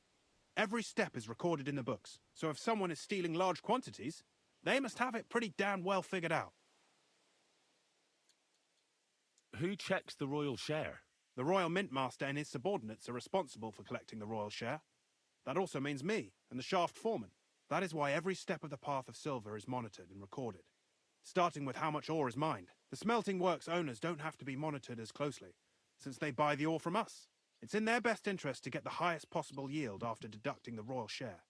Every step is recorded in the books, so if someone is stealing large quantities, they must have it pretty damn well figured out. Who checks the royal share? The royal mint master and his subordinates are responsible for collecting the royal share. That also means me and the shaft foreman. That is why every step of the path of silver is monitored and recorded, starting with how much ore is mined. The smelting works owners don't have to be monitored as closely, since they buy the ore from us. It's in their best interest to get the highest possible yield after deducting the royal share.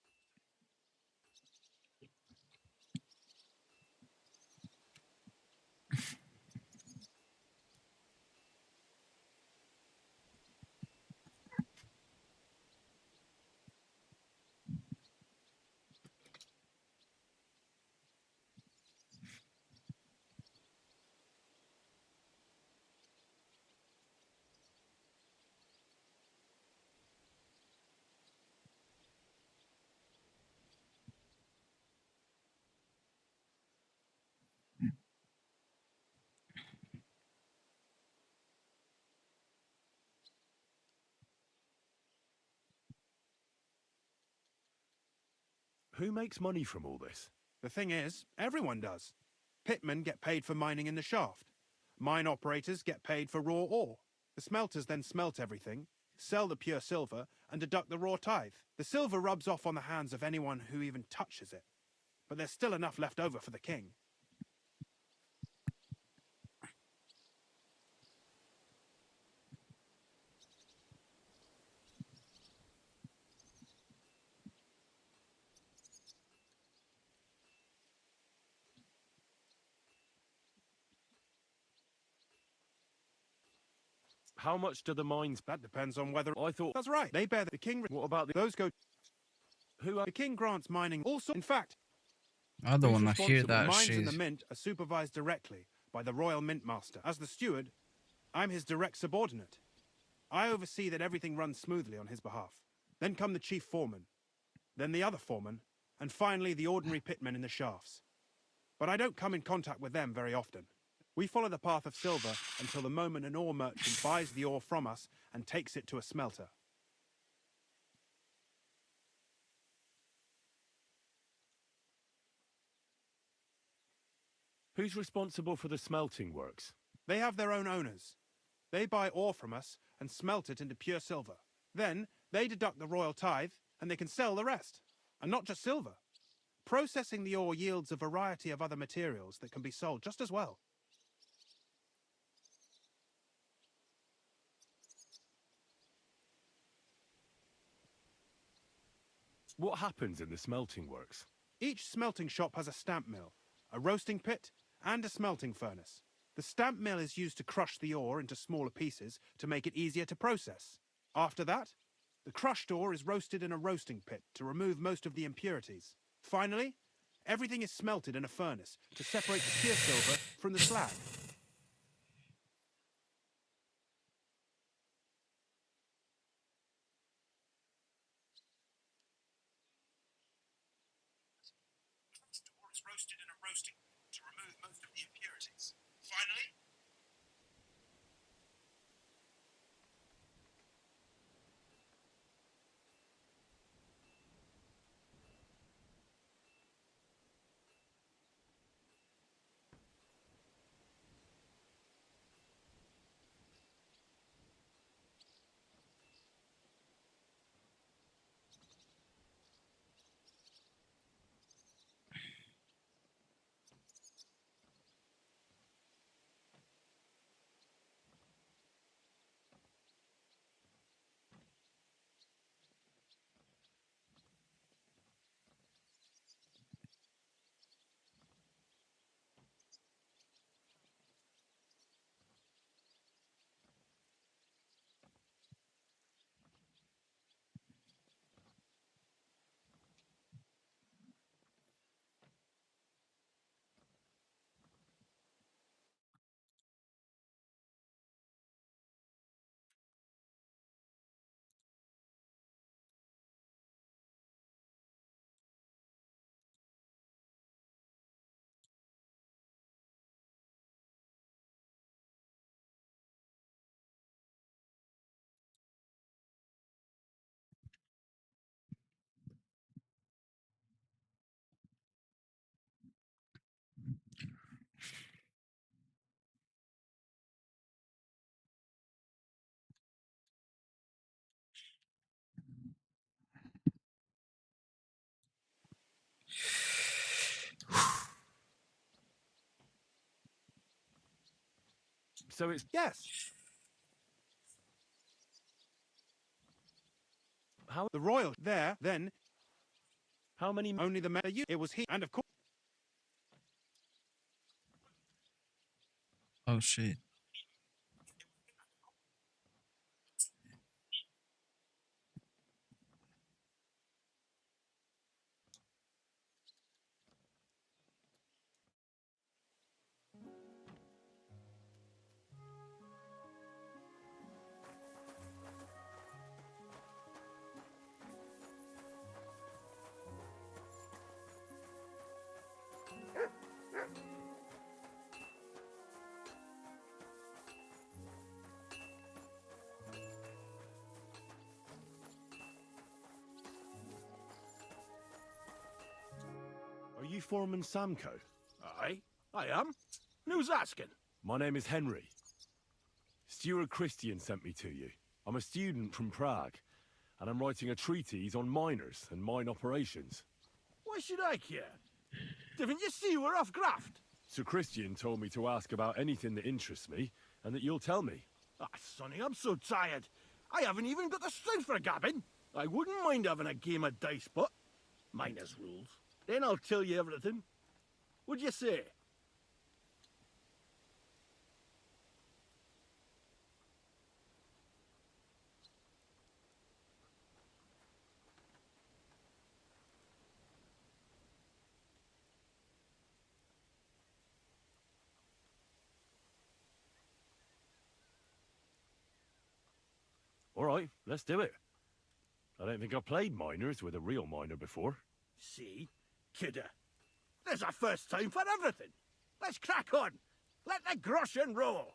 Who makes money from all this? The thing is, everyone does. Pitmen get paid for mining in the shaft. Mine operators get paid for raw ore. The smelters then smelt everything, sell the pure silver, and deduct the raw tithe. The silver rubs off on the hands of anyone who even touches it. But there's still enough left over for the king. How much do the mines... That depends on whether... I thought... That's right. They bear the king... What about the... Those go... Who are... The king grants mining also... In fact... I don't want to hear responsible? that Mines in shit. the mint are supervised directly by the royal mint master. As the steward, I'm his direct subordinate. I oversee that everything runs smoothly on his behalf. Then come the chief foreman, then the other foreman, and finally the ordinary pitmen in the shafts. But I don't come in contact with them very often. We follow the path of silver until the moment an ore merchant buys the ore from us and takes it to a smelter. Who's responsible for the smelting works? They have their own owners. They buy ore from us and smelt it into pure silver. Then they deduct the royal tithe and they can sell the rest. And not just silver. Processing the ore yields a variety of other materials that can be sold just as well. What happens in the smelting works? Each smelting shop has a stamp mill, a roasting pit, and a smelting furnace. The stamp mill is used to crush the ore into smaller pieces to make it easier to process. After that, the crushed ore is roasted in a roasting pit to remove most of the impurities. Finally, everything is smelted in a furnace to separate the pure silver from the slag. Ore is roasted in a roasting to remove most of the impurities. Finally, So it's... yes. How... The royal there, then... How many... Only the men... It was he, and of course... Oh shit. Are you Foreman Samco? Aye, I am. Who's asking? My name is Henry. Stuart Christian sent me to you. I'm a student from Prague, and I'm writing a treatise on miners and mine operations. Why should I care? Didn't you see we're off graft? Sir Christian told me to ask about anything that interests me, and that you'll tell me. Ah, Sonny, I'm so tired. I haven't even got the strength for gabbing. I wouldn't mind having a game of dice, but miners' rules. Then I'll tell you everything. What'd you say? All right, let's do it. I don't think I've played miners with a real miner before. See? Kidder. There's a first time for everything. Let's crack on. Let the groschen roll.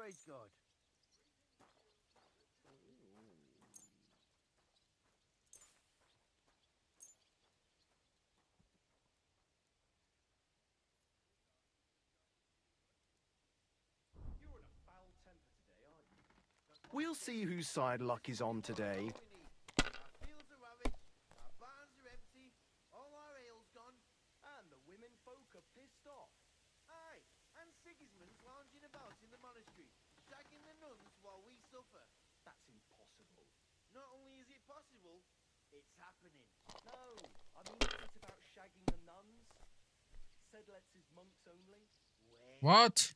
Praise God. We'll see whose side luck is on today. Our fields are ravaged, our barns are empty, all our ale's gone, and the women folk are pissed off. Aye, and Sigismund's lounging about in the monastery, shagging the nuns while we suffer. That's impossible. Not only is it possible, it's happening. No, I mean, is it about shagging the nuns? Said lets his monks only. What?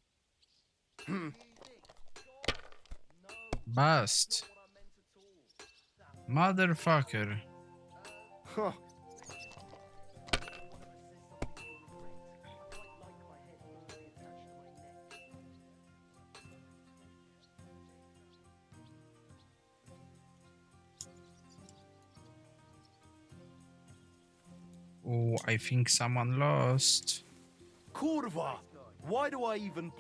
What do you think? No, Bust. not what I meant at all. Motherfucker. Huh. Oh, I think someone lost. Kurva! Why do I even...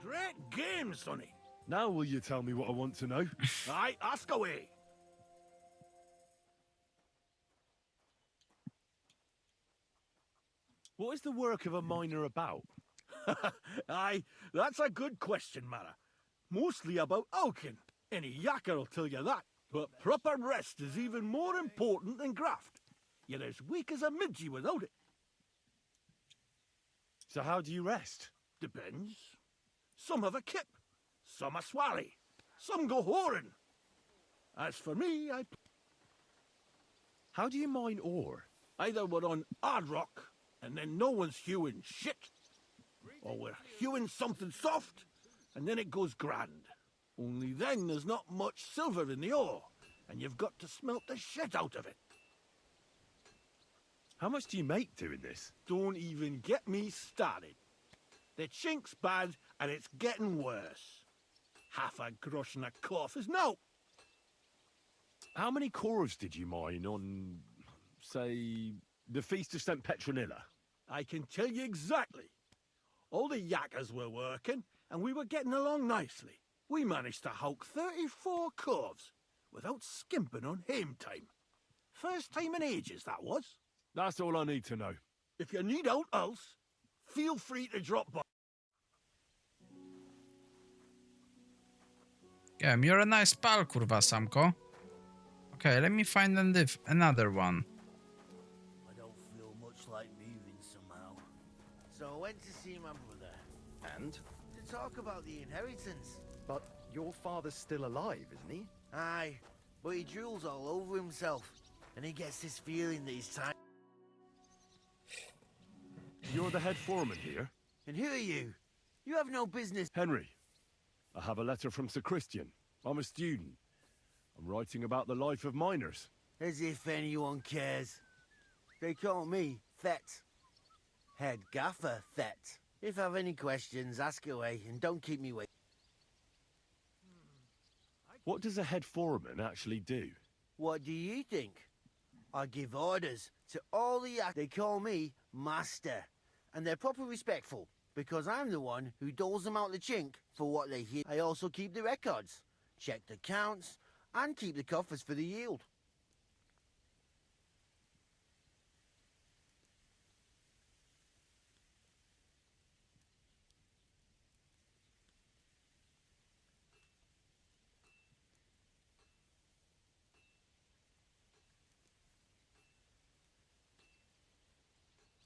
Great game, Sonny. Now will you tell me what I want to know? Aye, ask away. What is the work of a miner about? Aye, that's a good question, Mara. Mostly about Alkin. Any yakker'll tell you that. But proper rest is even more important than graft. You're as weak as a midgie without it. So how do you rest? Depends. Some have a kip, some a swally, some go whoring. As for me, How do you mine ore? either we're on hard rock, and then no one's hewing shit, or we're hewing something soft, and then it goes grand. Only then there's not much silver in the ore, and you've got to smelt the shit out of it. How much do you make doing this? Don't even get me started. The chink's bad, and it's getting worse. Half a grosh and a cough is no. How many corves did you mine on, say, the Feast of St. Petronilla? I can tell you exactly. All the yakkers were working, and we were getting along nicely. We managed to howk 34 corves without skimping on hame time. First time in ages, that was. That's all I need to know. If you need out else, feel free to drop by. Yeah, you're a nice pal, kurwa, Samko. Okay, let me find another one. I don't feel much like moving somehow. So I went to see my brother. And? To talk about the inheritance. But your father's still alive, isn't he? Aye, but he drools all over himself. And he gets this feeling that he's time. You're the head foreman here? And who are you? You have no business. Henry, I have a letter from Sir Christian. I'm a student. I'm writing about the life of miners. As if anyone cares. They call me Thet. Head Gaffer Thet. If I have any questions, ask away and don't keep me waiting. What does a head foreman actually do? What do you think? I give orders to all the yak. They call me Master. And they're proper respectful, because I'm the one who doles them out the chink for what they hear. I also keep the records, check the counts, and keep the coffers for the yield.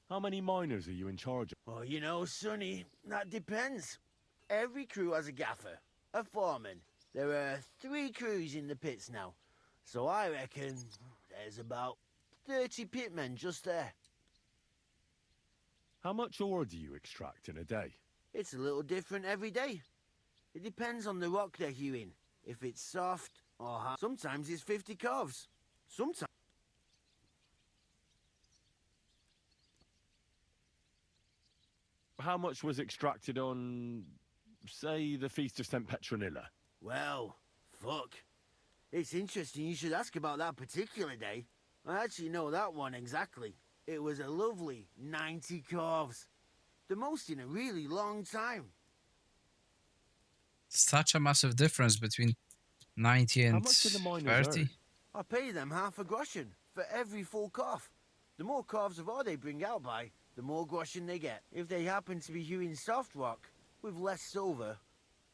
How many miners are you in charge of? Well, you know, Sonny, that depends. Every crew has a gaffer, a foreman. There are 3 crews in the pits now, so I reckon there's about 30 pitmen just there. How much ore do you extract in a day? It's a little different every day. It depends on the rock they're hewing, if it's soft or hard. Sometimes it's 50 calves. Sometimes... How much was extracted on, say, the Feast of St. Petronilla? Well, fuck. It's interesting you should ask about that particular day. I actually know that one exactly. It was a lovely 90 calves. The most in a really long time. Such a massive difference between 90 and much do the miners 30. earn? I pay them half a groschen for every full calf. The more calves of ore they bring out by, the more groschen they get. If they happen to be hewing soft rock with less silver,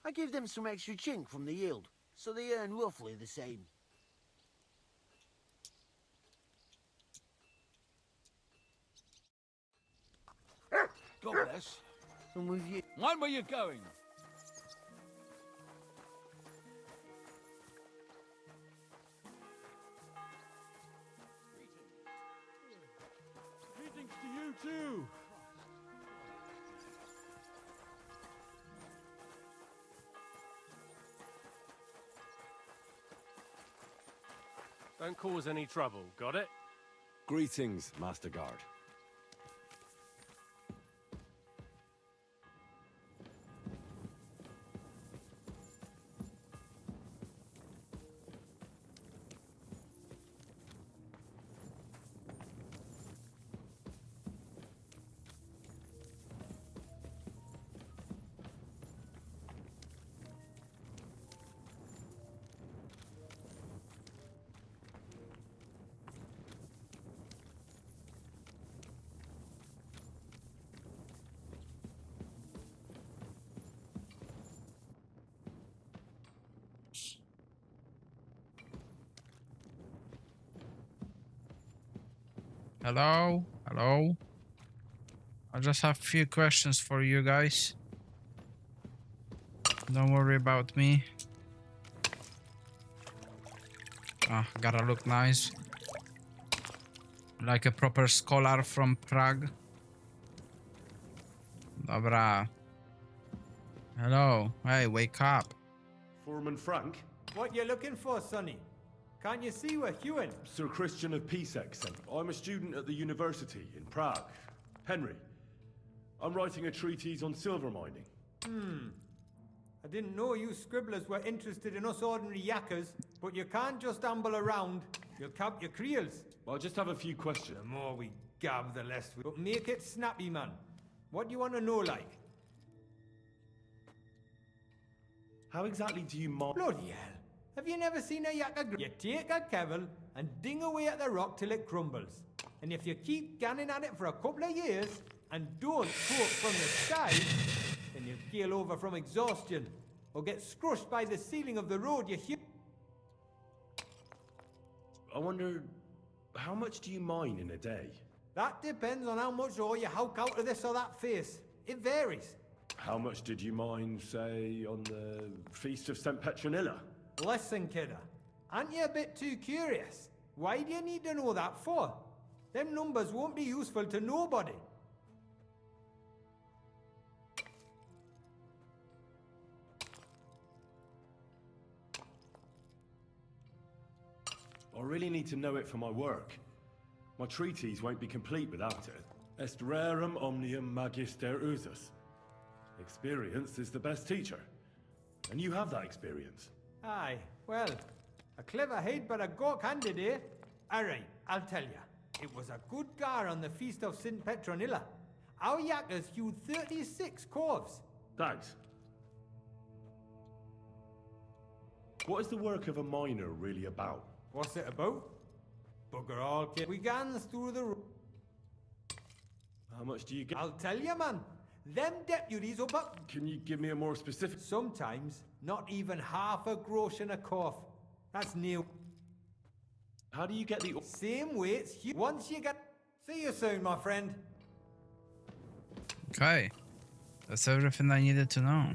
I give them some extra chink from the yield, so they earn roughly the same. God bless. And with you. When were you going? Greetings to you too. Don't cause any trouble, got it? Greetings, Master Guard. Hello? Hello? I just have a few questions for you guys. Don't worry about me. Ah, gotta look nice. Like a proper scholar from Prague. Dobra. Hello. Hey, wake up. Foreman Frank? What you looking for, Sonny? Can't you see we're hewing? Sir Christian of Pisex. I'm a student at the university in Prague. Henry, I'm writing a treatise on silver mining. I didn't know you scribblers were interested in us ordinary yakkers, but you can't just amble around. You'll cap your creels. I just have a few questions. The more we gab, the less we... But make it snappy, man. What do you want to know, like? How exactly do you mine? Bloody hell. Have you never seen a yakker? You take a kevel and ding away at the rock till it crumbles. And if you keep ganning at it for a couple of years and don't poke from the side, then you'll keel over from exhaustion or get scrushed by the ceiling of the road you hew. I wonder, how much do you mine in a day? That depends on how much ore you howk out of this or that face. It varies. How much did you mine, say, on the Feast of St. Petronilla? Listen, kidder. Aren't you a bit too curious? Why do you need to know that for? Them numbers won't be useful to nobody. I really need to know it for my work. My treatise won't be complete without it. Est rerum omnium magister usus. Experience is the best teacher. And you have that experience. Aye, well, a clever head but a gawk-handed, eh? Alright, I'll tell ya. It was a good gar on the Feast of St. Petronilla. Our yakkers hewed 36 corves. Thanks. What is the work of a miner really about? What's it about? Bugger all, kid. We gans through the road. How much do you get? I'll tell ya, man. Them deputies up. Can you give me a more specific? Sometimes, not even half a groschen a corf. That's new. How do you get the... Same weights. Once you get... See you soon, my friend. Okay. That's everything I needed to know.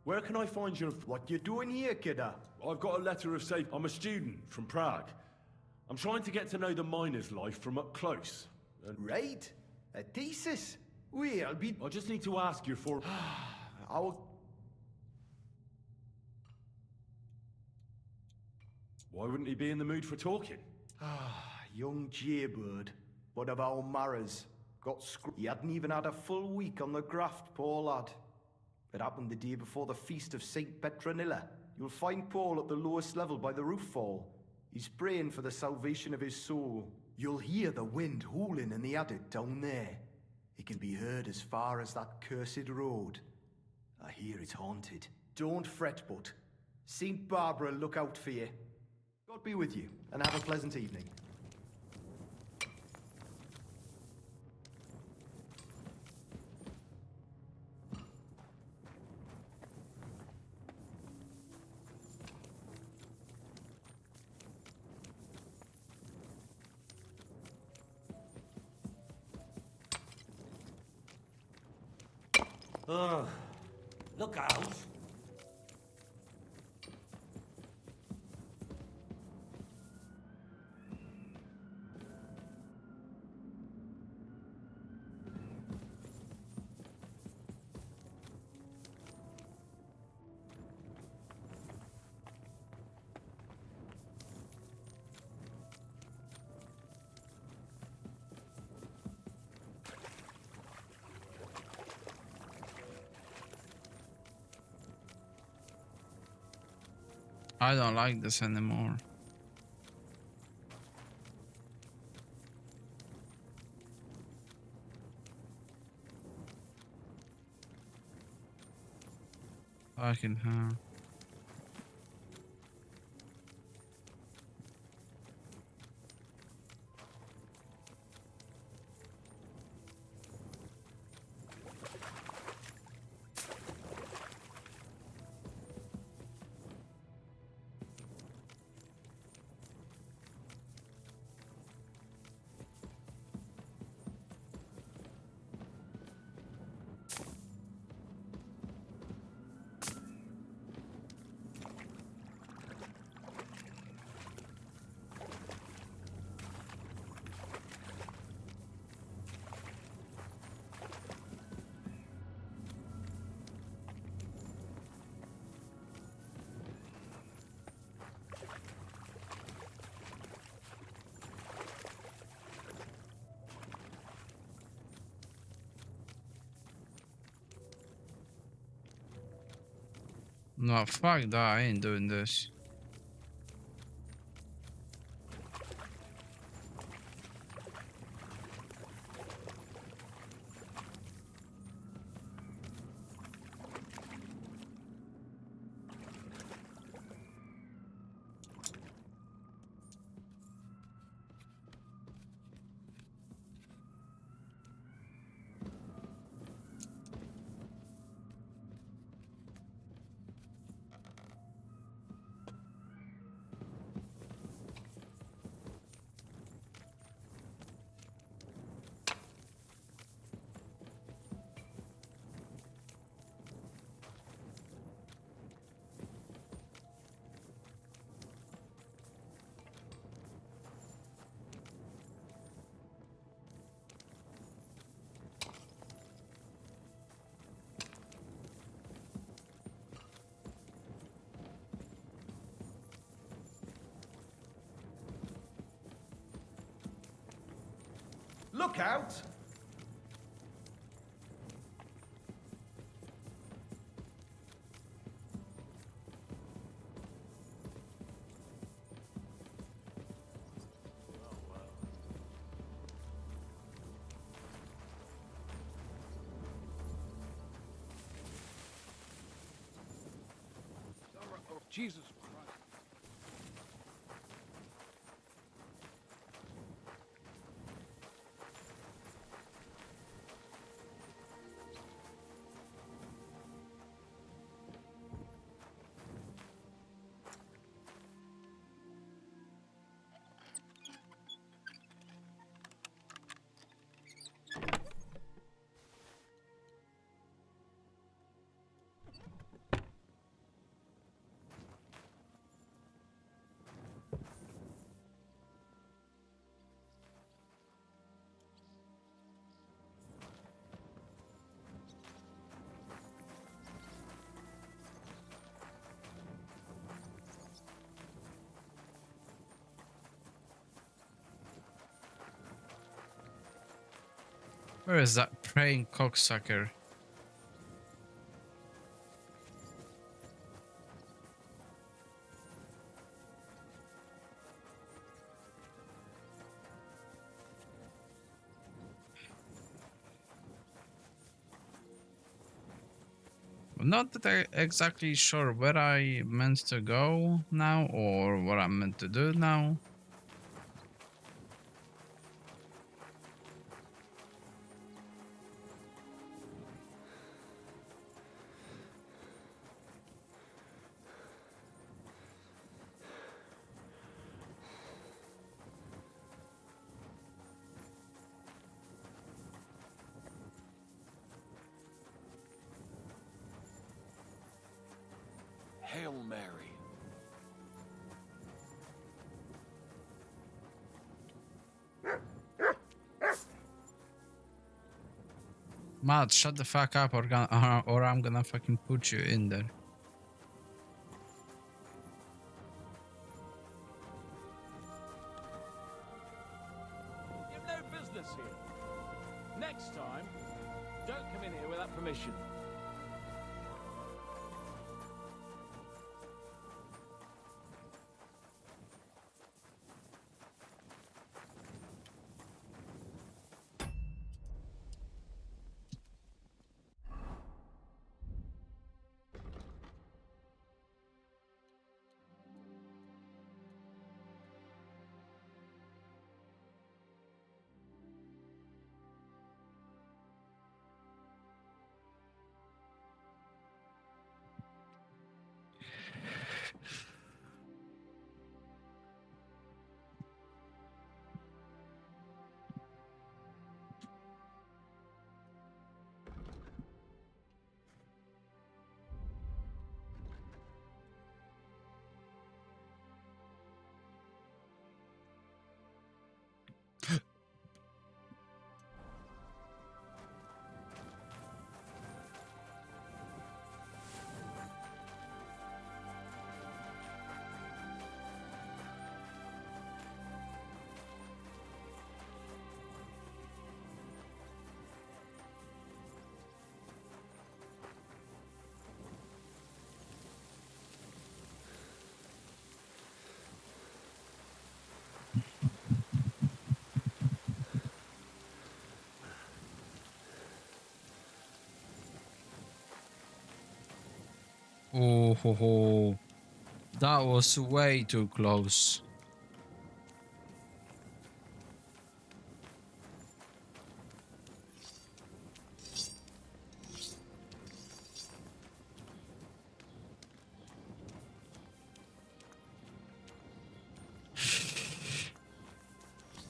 Where can I find your... What you doing here, kidder? I've got a letter of safe. I'm a student from Prague. I'm trying to get to know the miner's life from up close. And Right. A thesis. Well, be... I just need to ask you for... Our... Why wouldn't he be in the mood for talking? Young jaybird. One of our marrows. Got He hadn't even had a full week on the graft, poor lad. It happened the day before the Feast of St. Petronilla. You'll find Paul at the lowest level by the roof fall. He's praying for the salvation of his soul. You'll hear the wind howling in the adit down there. It can be heard as far as that cursed road. I hear it's haunted. Don't fret, bud. Saint Barbara look out for you. God be with you, and have a pleasant evening. Look out! I don't like this anymore. Fucking hell. No, fuck that, I ain't doing this. Look out! Jesus Christ. Where is that praying cocksucker? I'm not exactly sure where I meant to go now or what I'm meant to do now. Hail Mary. Matt, shut the fuck up or I'm gonna fucking put you in there. You've no business here. Next time, don't come in here without permission. Oh ho ho. That was way too close.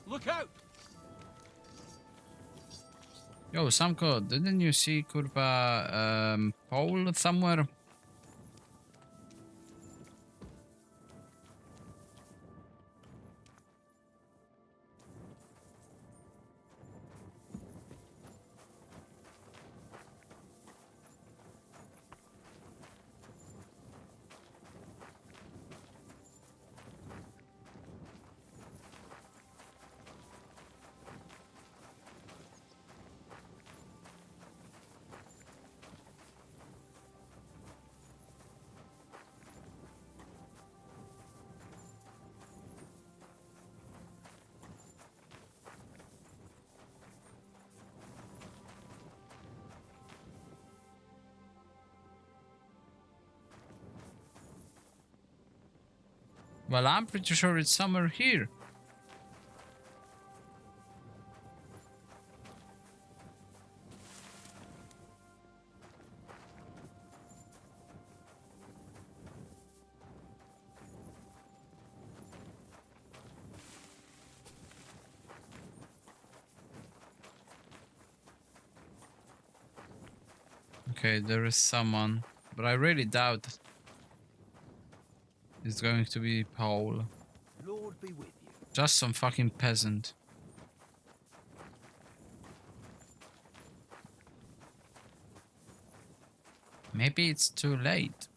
Look out! Yo, Samko, didn't you see kurwa pole somewhere? Well, I'm pretty sure it's somewhere here. Okay, there is someone, but I really doubt it's going to be Paul. Lord be with you. Just some fucking peasant. Maybe it's too late.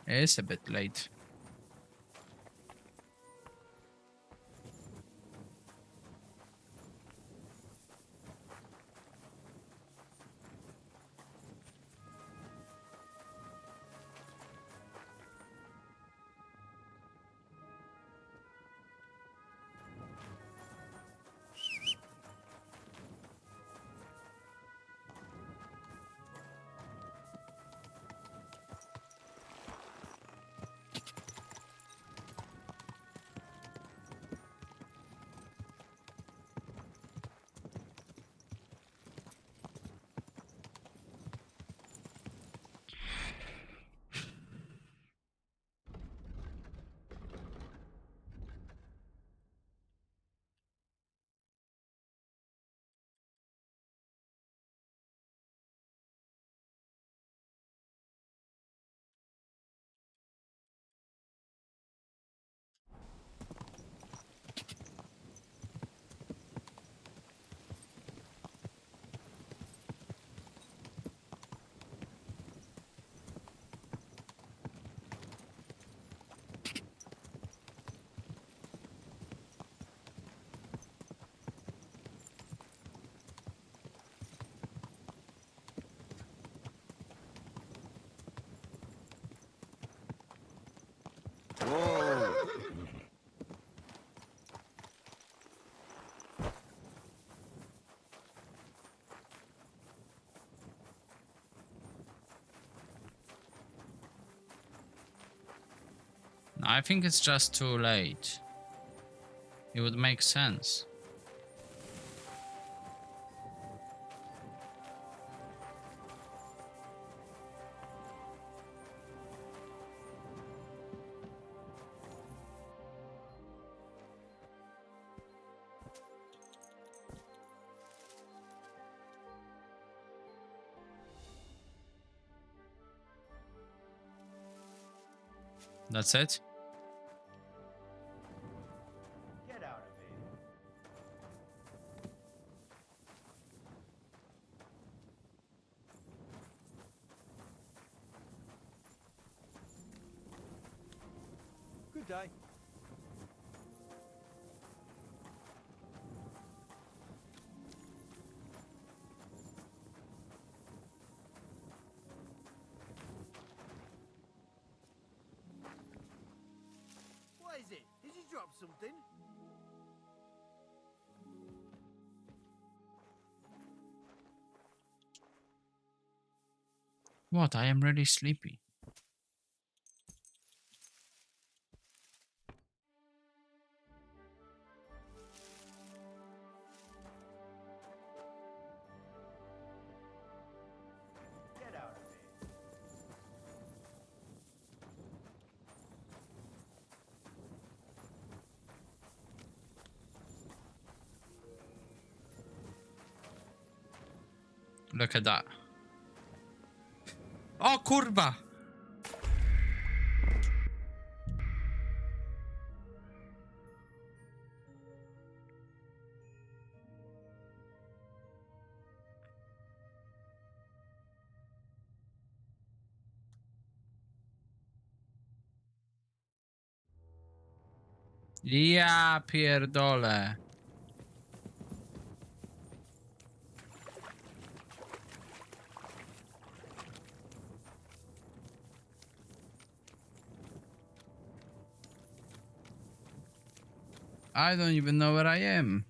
It's a bit late. I think it's just too late. It would make sense. That's it? Get out of here. Good day. What is it? Did you drop something? What? I am really sleepy. Get out of here. Look at that. O kurwa! Ja pierdolę. I don't even know where I am.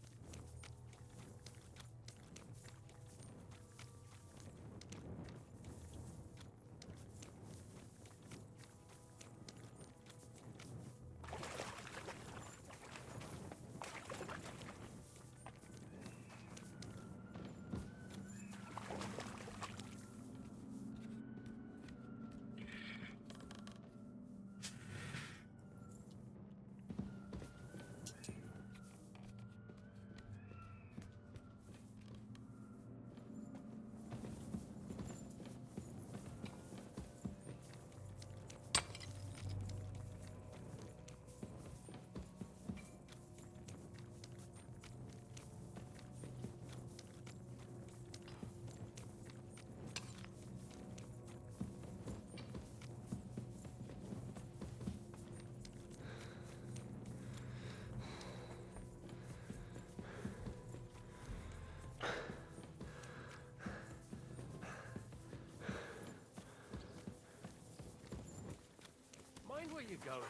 Mind where you're going.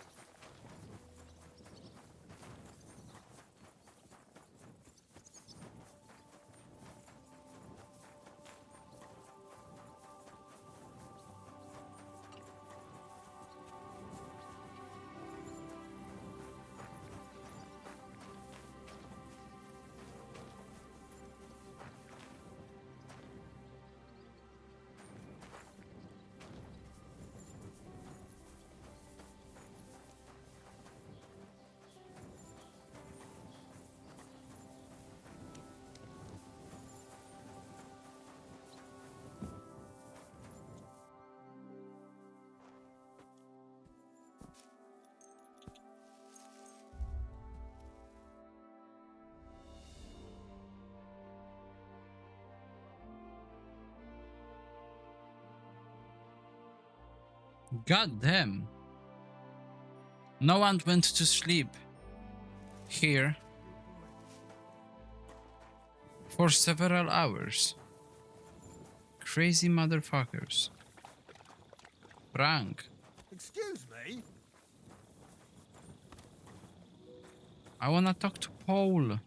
God damn. No one went to sleep here for several hours. Crazy motherfuckers. Frank, Excuse me? I wanna talk to Paul.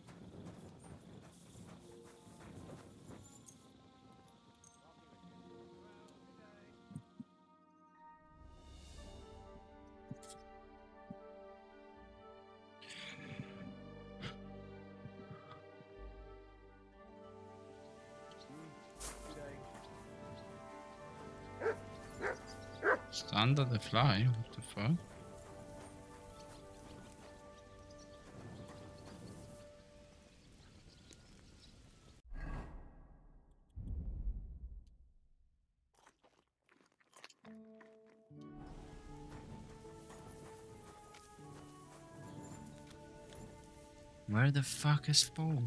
Thunder the Fly? What the fuck? Where the fuck is Paul?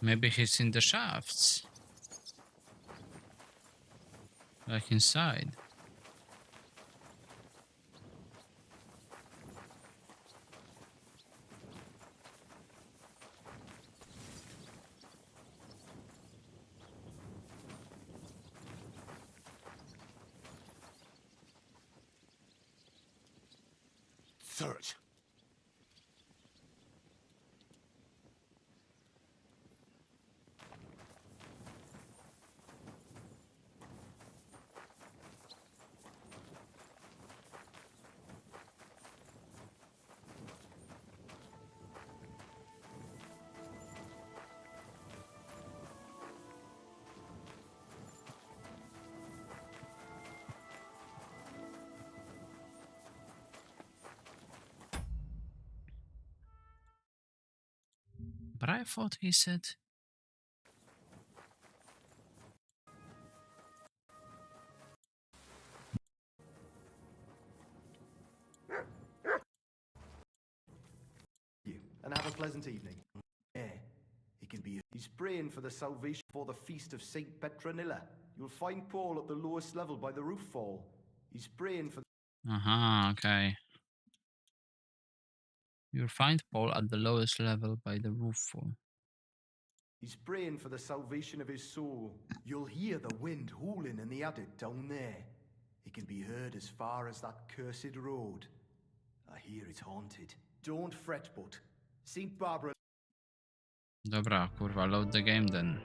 Maybe he's in the shafts. Like inside. Search. But I thought he said... You and have a pleasant evening. Yeah, he can be. He's praying for the salvation for the feast of Saint Petronilla. You'll find Paul at the lowest level by the roof fall. He's praying for. Okay. You'll find Paul at the lowest level by the roof fall. He's praying for the salvation of his soul. You'll hear the wind howling in the attic down there. It can be heard as far as that cursed road. I hear it's haunted. Don't fret, but Saint Barbara. Dobra, kurwa, load the game then.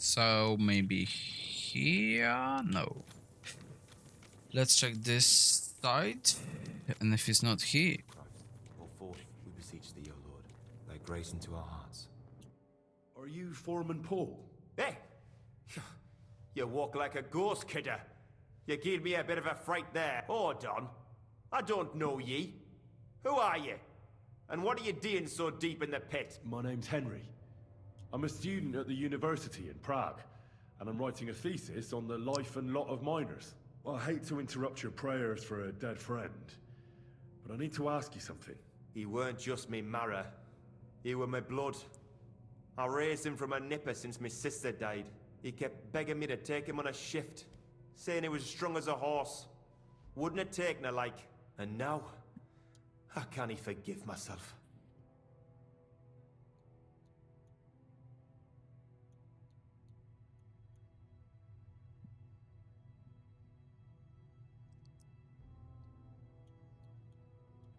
So maybe here? No. Let's check this side. And if it's not here. Or forth, we beseech thee, O Lord, thy grace into our hearts. Are you Foreman Paul? Hey! You walk like a ghost, kidder. You gave me a bit of a fright there. Hold on. I don't know ye. Who are you? And what are you doing so deep in the pit? My name's Henry. I'm a student at the university in Prague, and I'm writing a thesis on the life and lot of miners. I hate to interrupt your prayers for a dead friend, but I need to ask you something. He weren't just me marrow. He were my blood. I raised him from a nipper since my sister died. He kept begging me to take him on a shift, saying he was strong as a horse. Wouldn't have taken her like. And now, how can he forgive myself?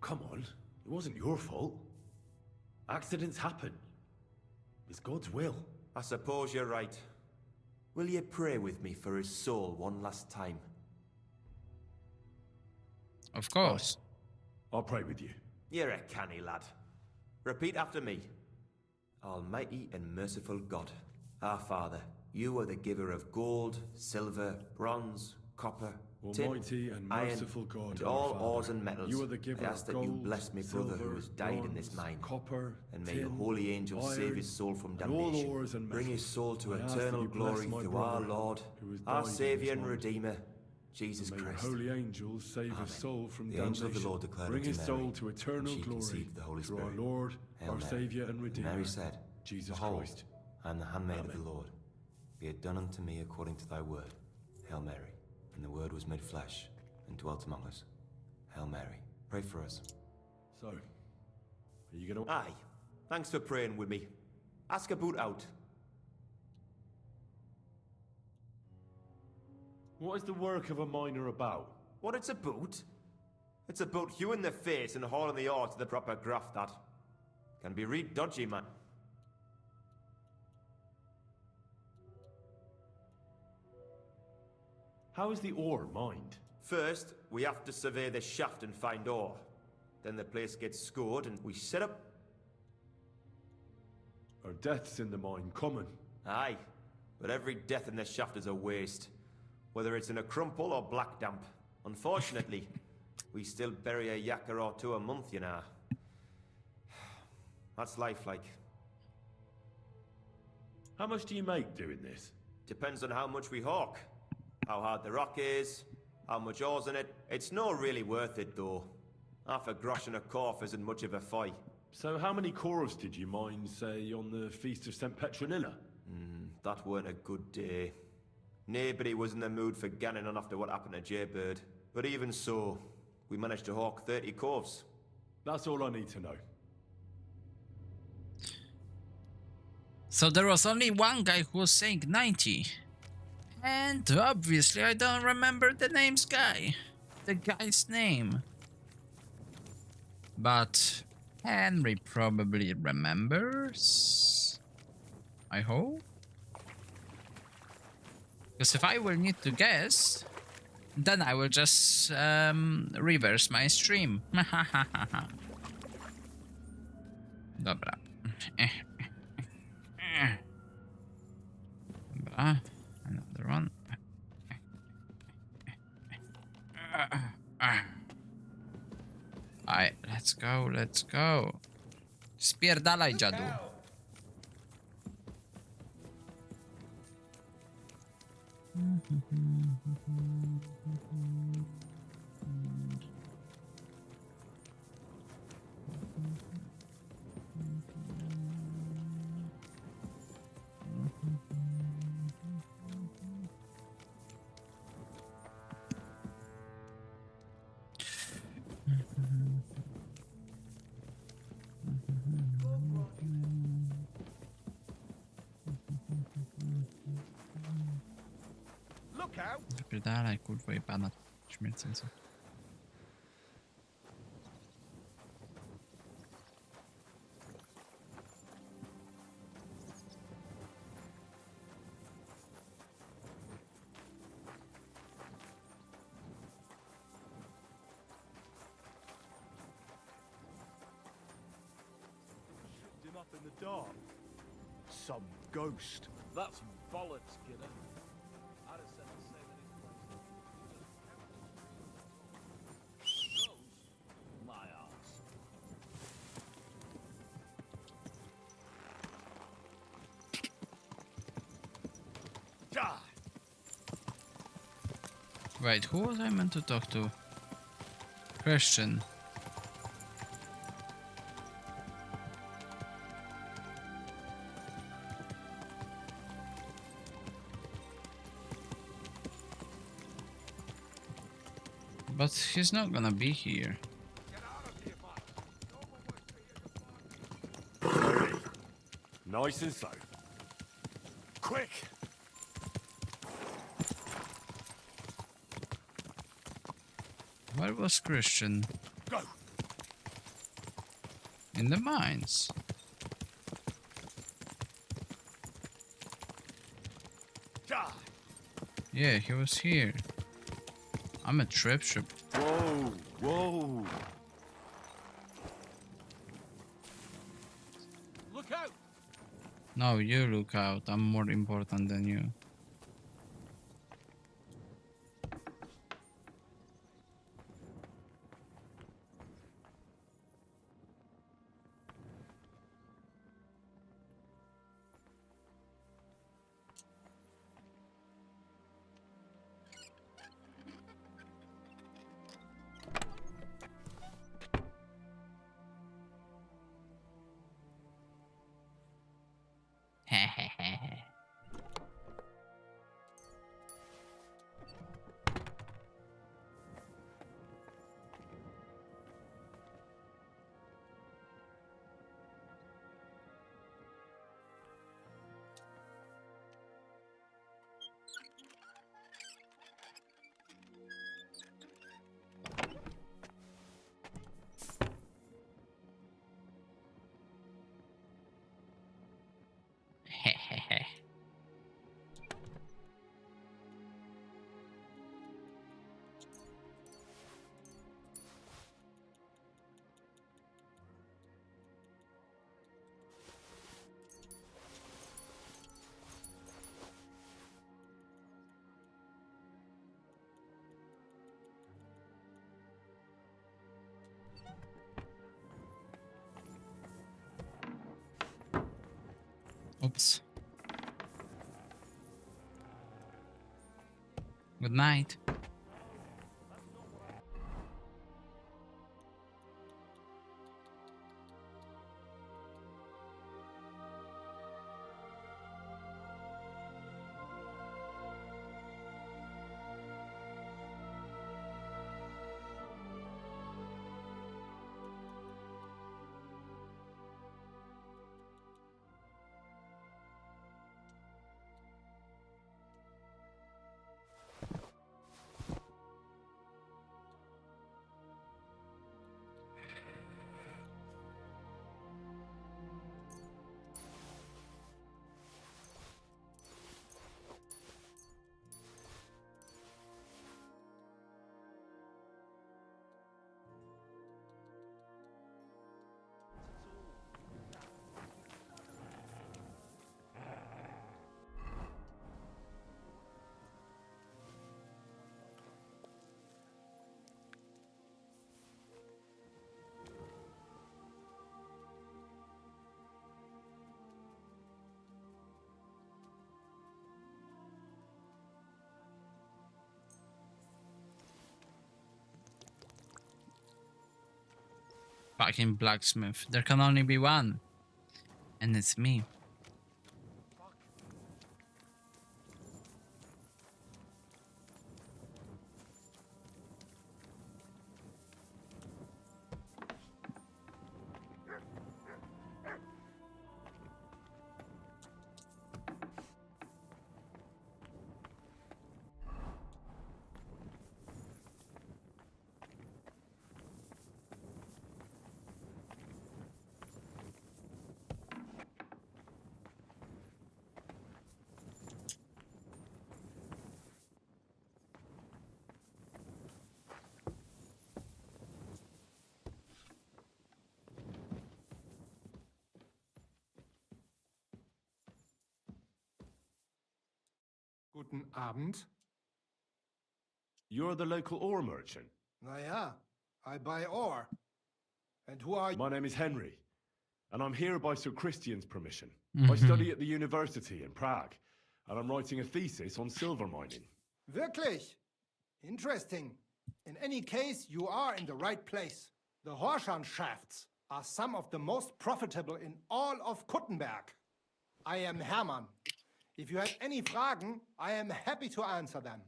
Come on, it wasn't your fault. Accidents happen. It's God's will. I suppose you're right. Will you pray with me for his soul one last time? Of course. I'll pray with you. You're a canny lad. Repeat after me. Almighty and merciful God, our Father, you are the giver of gold, silver, bronze, copper, Almighty tin, and iron, merciful God, and our all Father, ores and metals. you are the giver I ask of that you gold, bless me brother silver, who has died in this bronze, mine. copper, And may tin, your holy angels save iron, his soul from and all damnation. ores and Bring his metals. soul to I ask that eternal you bless glory my through our brother Lord, who has our died in Saviour this and mine. Redeemer, Jesus May your Christ. holy angels save Amen. his soul from The damnation. angel of the Lord declared Bring unto his Mary, soul to and eternal she glory conceived the Holy through our Spirit. Lord, Hail our Mary. Saviour and And Redeemer, Mary said, Jesus Behold, Christ. I am the handmaid of Amen. the Lord. Be it done unto me according to thy word. Hail Mary. And the word was made flesh and dwelt among us. Hail Mary. Pray for us. So, are you gonna... Aye. Thanks for praying with me. Ask about out. What is the work of a miner about? What it's about? It's about hewing the face and hauling the ore to the proper graft that. Can be real dodgy, man. How is the ore mined? First, we have to survey the shaft and find ore. Then the place gets scored and we set up... Are deaths in the mine common? Aye. But every death in the shaft is a waste. Whether it's in a crumple or black damp. Unfortunately, we still bury a yakka or two a month, you know. That's life like. How much do you make doing this? Depends on how much we hawk. How hard the rock is, how much ore's in it. It's not really worth it, though. Half a grosh and a corf isn't much of a fight. So how many corves did you mine, say, on the Feast of St. Petronilla? That weren't a good day. Nobody was in the mood for ganning on after what happened to Jaybird. But even so, we managed to hawk 30 corves. That's all I need to know. So there was only one guy who was saying 90. And obviously I don't remember the name's guy. The guy's name. But Henry probably remembers. I hope. Because if I will need to guess, then I will just reverse my stream. Dobra. Dobra. Another one. Alright, let's go, let's go. Spierdalaj, dziadu. Look out! Wypierdalaj, kurwa, jebana śmiercąca. Shipped him up in the dark. Some ghost. That's bollocks, kidder. I'd have said the same in his place. Ghost? My arse. Die! Wait, who was I meant to talk to? Christian. But he's not gonna be here. Nice and slow. Quick! Where was Christian? Go! In the mines. Yeah, he was here. I'm a trip. Whoa, whoa. Look out! No, you look out. I'm more important than you. Oops. Good night. Fucking blacksmith. There can only be one. And it's me. Guten Abend. You're the local ore merchant? Na ja, I buy ore. And who are you? My name is Henry, and I'm here by Sir Christian's permission. I Mhm. study at the university in Prague, and I'm writing a thesis on silver mining. Wirklich? Interesting. In any case, you are in the right place. The Horschan shafts are some of the most profitable in all of Kuttenberg. I am Hermann. If you have any Fragen, I am happy to answer them.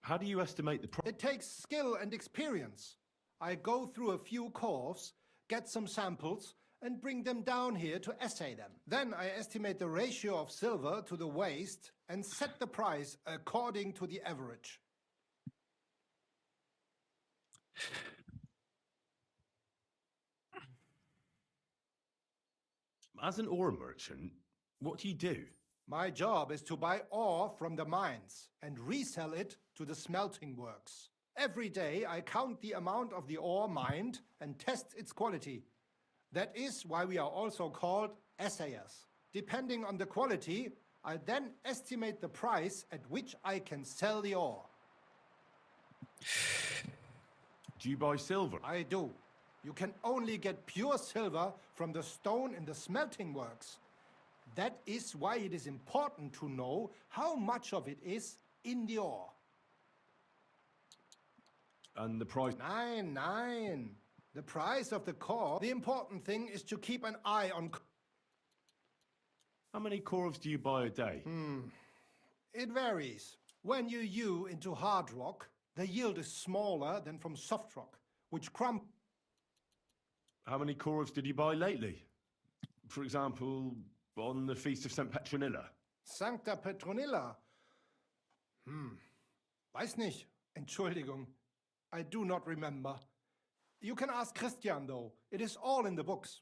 How do you estimate the price? It takes skill and experience. I go through a few corves, get some samples, and bring them down here to assay them. Then I estimate the ratio of silver to the waste and set the price according to the average. As an ore merchant, what do you do? My job is to buy ore from the mines and resell it to the smelting works. Every day I count the amount of the ore mined and test its quality. That is why we are also called assayers. Depending on the quality, I then estimate the price at which I can sell the ore. Do you buy silver? I do. You can only get pure silver from the stone in the smelting works. That is why it is important to know how much of it is in the ore. And the price? Nine. The price of the core. The important thing is to keep an eye on... How many corves do you buy a day? It varies. When you hew into hard rock, the yield is smaller than from soft rock, which crumb... How many corves did you buy lately? For example, on the Feast of St. Petronilla? Sancta Petronilla? Weiß nicht. Entschuldigung. I do not remember. You can ask Christian, though. It is all in the books.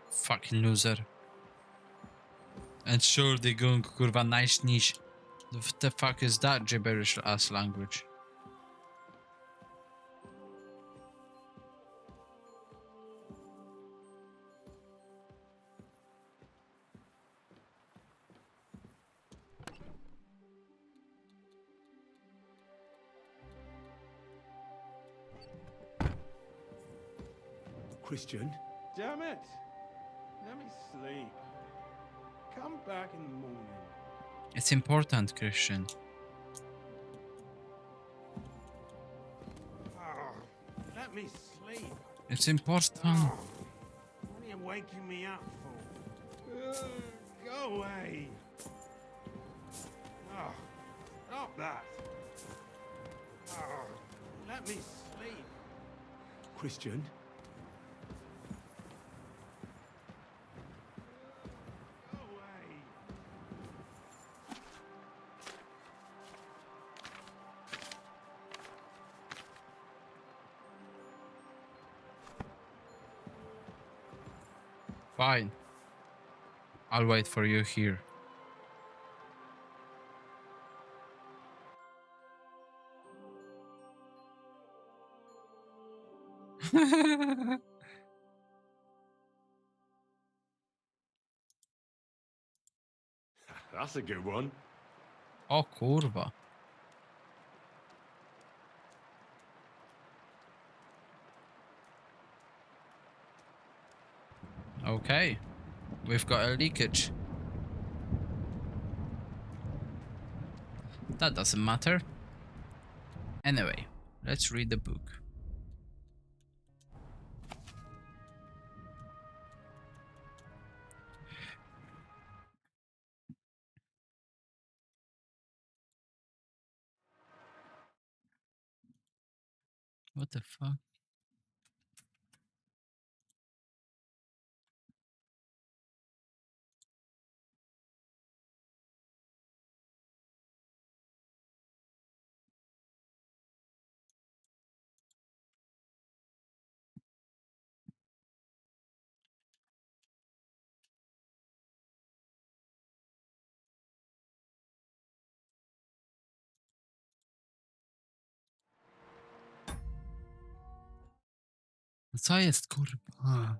Fucking loser. And sure they going kurwa najśnić. What the fuck is that gibberish ass language? Christian? Damn it! Let me sleep. Come back in the morning. It's important, Christian. Let me sleep. It's important. What are you waking me up for? Go away. Stop that. Let me sleep. Christian? Fine. I'll wait for you here. That's a good one. O kurwa. Okay, we've got a leakage. That doesn't matter. Anyway, let's read the book. What the fuck? Co jest, kurwa?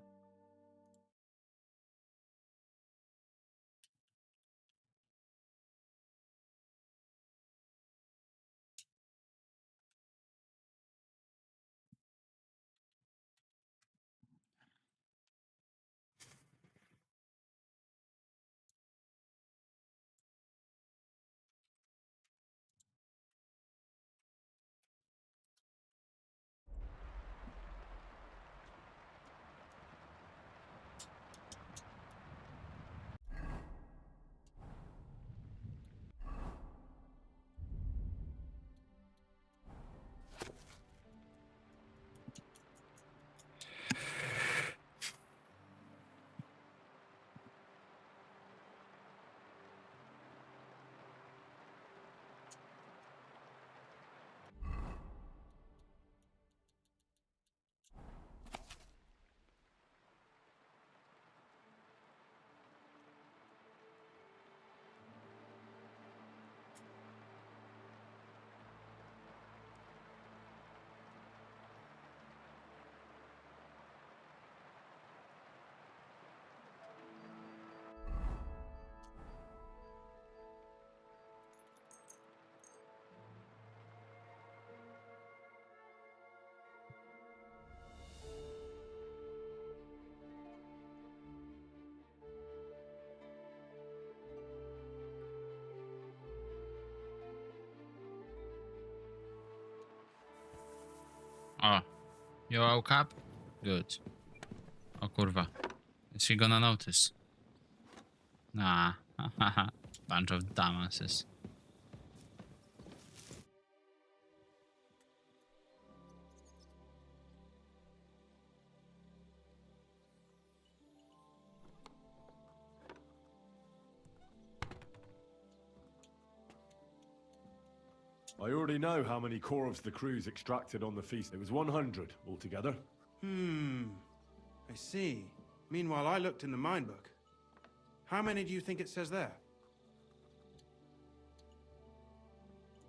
O, you woke up? Good. O kurwa. Is she gonna notice? Nah, bunch of dumbasses. I already know how many corvs the crews extracted on the feast. It was 100 altogether. I see. Meanwhile, I looked in the mine book. How many do you think it says there?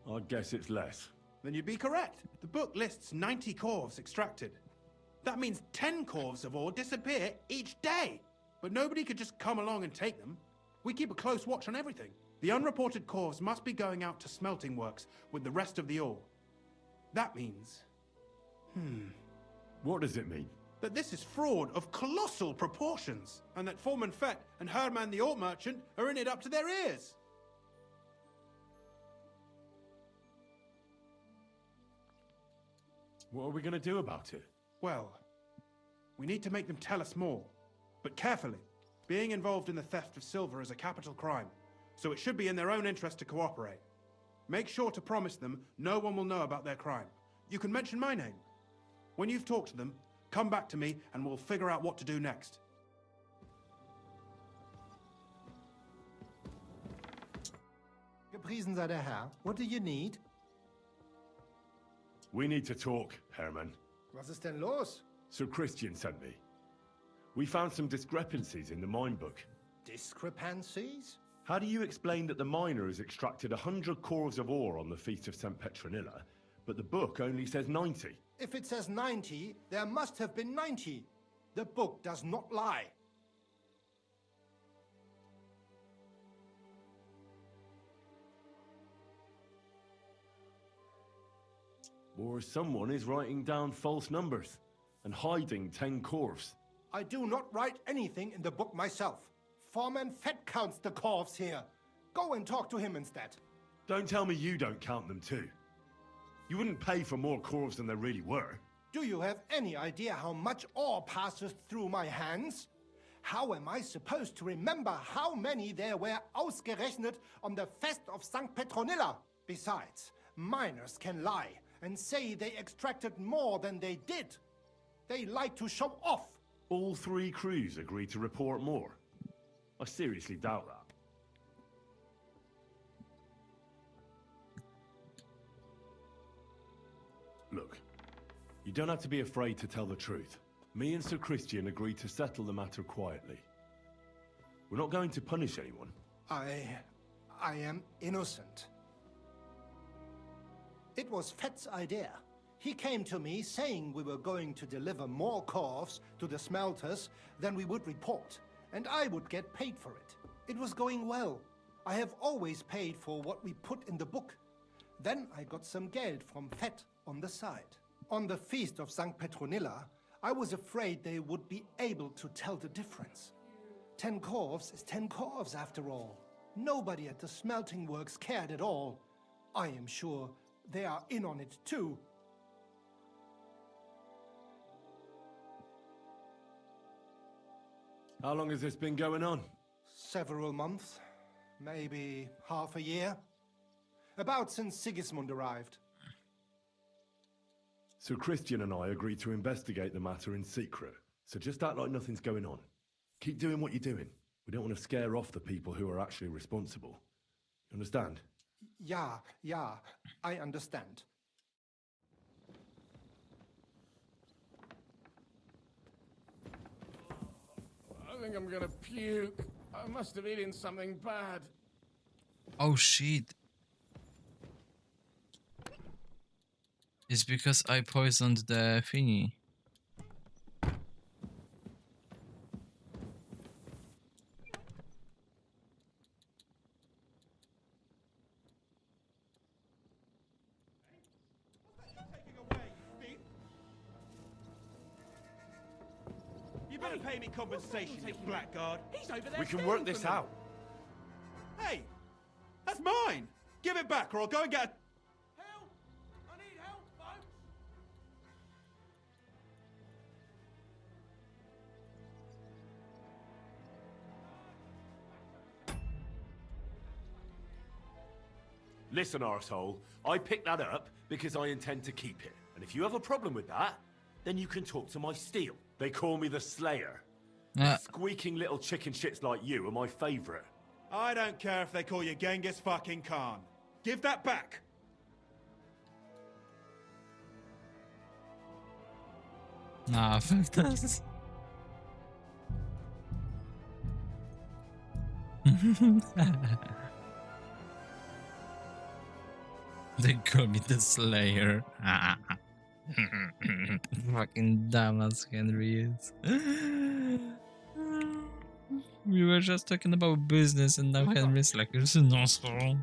I'd guess it's less. Then you'd be correct. The book lists 90 corvs extracted. That means 10 corvs of ore disappear each day. But nobody could just come along and take them. We keep a close watch on everything. The unreported corvs must be going out to smelting works with the rest of the ore. That means... What does it mean? That this is fraud of colossal proportions, and that Foreman Fett and Herman the ore merchant are in it up to their ears. What are we going to do about it? Well, we need to make them tell us more, but carefully. Being involved in the theft of silver is a capital crime, so it should be in their own interest to cooperate. Make sure to promise them no one will know about their crime. You can mention my name. When you've talked to them, come back to me and we'll figure out what to do next. Gepriesen sei der Herr. What do you need? We need to talk, Herman. Was ist denn los? Sir Christian sent me. We found some discrepancies in the mine book. Discrepancies? How do you explain that the miner has extracted 100 corvs of ore on the Feast of St. Petronilla, but the book only says 90? If it says 90, there must have been 90. The book does not lie. Or someone is writing down false numbers and hiding 10 corvs. I do not write anything in the book myself. Foreman Fett counts the corvs here. Go and talk to him instead. Don't tell me you don't count them too. You wouldn't pay for more corvs than there really were. Do you have any idea how much ore passes through my hands? How am I supposed to remember how many there were ausgerechnet on the Fest of St. Petronilla? Besides, miners can lie and say they extracted more than they did. They like to show off. All 3 crews agreed to report more. I seriously doubt that. Look, you don't have to be afraid to tell the truth. Me and Sir Christian agreed to settle the matter quietly. We're not going to punish anyone. I am innocent. It was Fett's idea. He came to me saying we were going to deliver more corves to the smelters than we would report, and I would get paid for it. It was going well. I have always paid for what we put in the book. Then I got some geld from Fett on the side. On the feast of St. Petronilla, I was afraid they would be able to tell the difference. 10 corves is 10 corves after all. Nobody at the smelting works cared at all. I am sure they are in on it too. How long has this been going on? Several months, maybe half a year. About since Sigismund arrived. So Christian and I agreed to investigate the matter in secret. So just act like nothing's going on. Keep doing what you're doing. We don't want to scare off the people who are actually responsible. You understand? Yeah, I understand. I think I'm gonna puke. I must have eaten something bad. Oh shit. It's because I poisoned the thingy. You better pay me compensation, you blackguard. He's over there. We can work this out. Hey, that's mine. Give it back, or I'll go and get. Help! I need help, folks. Listen, arsehole, I picked that up because I intend to keep it. And if you have a problem with that, then you can talk to my steel. They call me the Slayer. Squeaking little chicken shits like you are my favorite. I don't care if they call you Genghis fucking Khan. Give that back. Nah, fuck this. They call me the Slayer. Fucking dumbass Henry is. We were just talking about business and now Henry's like, this is an asshole.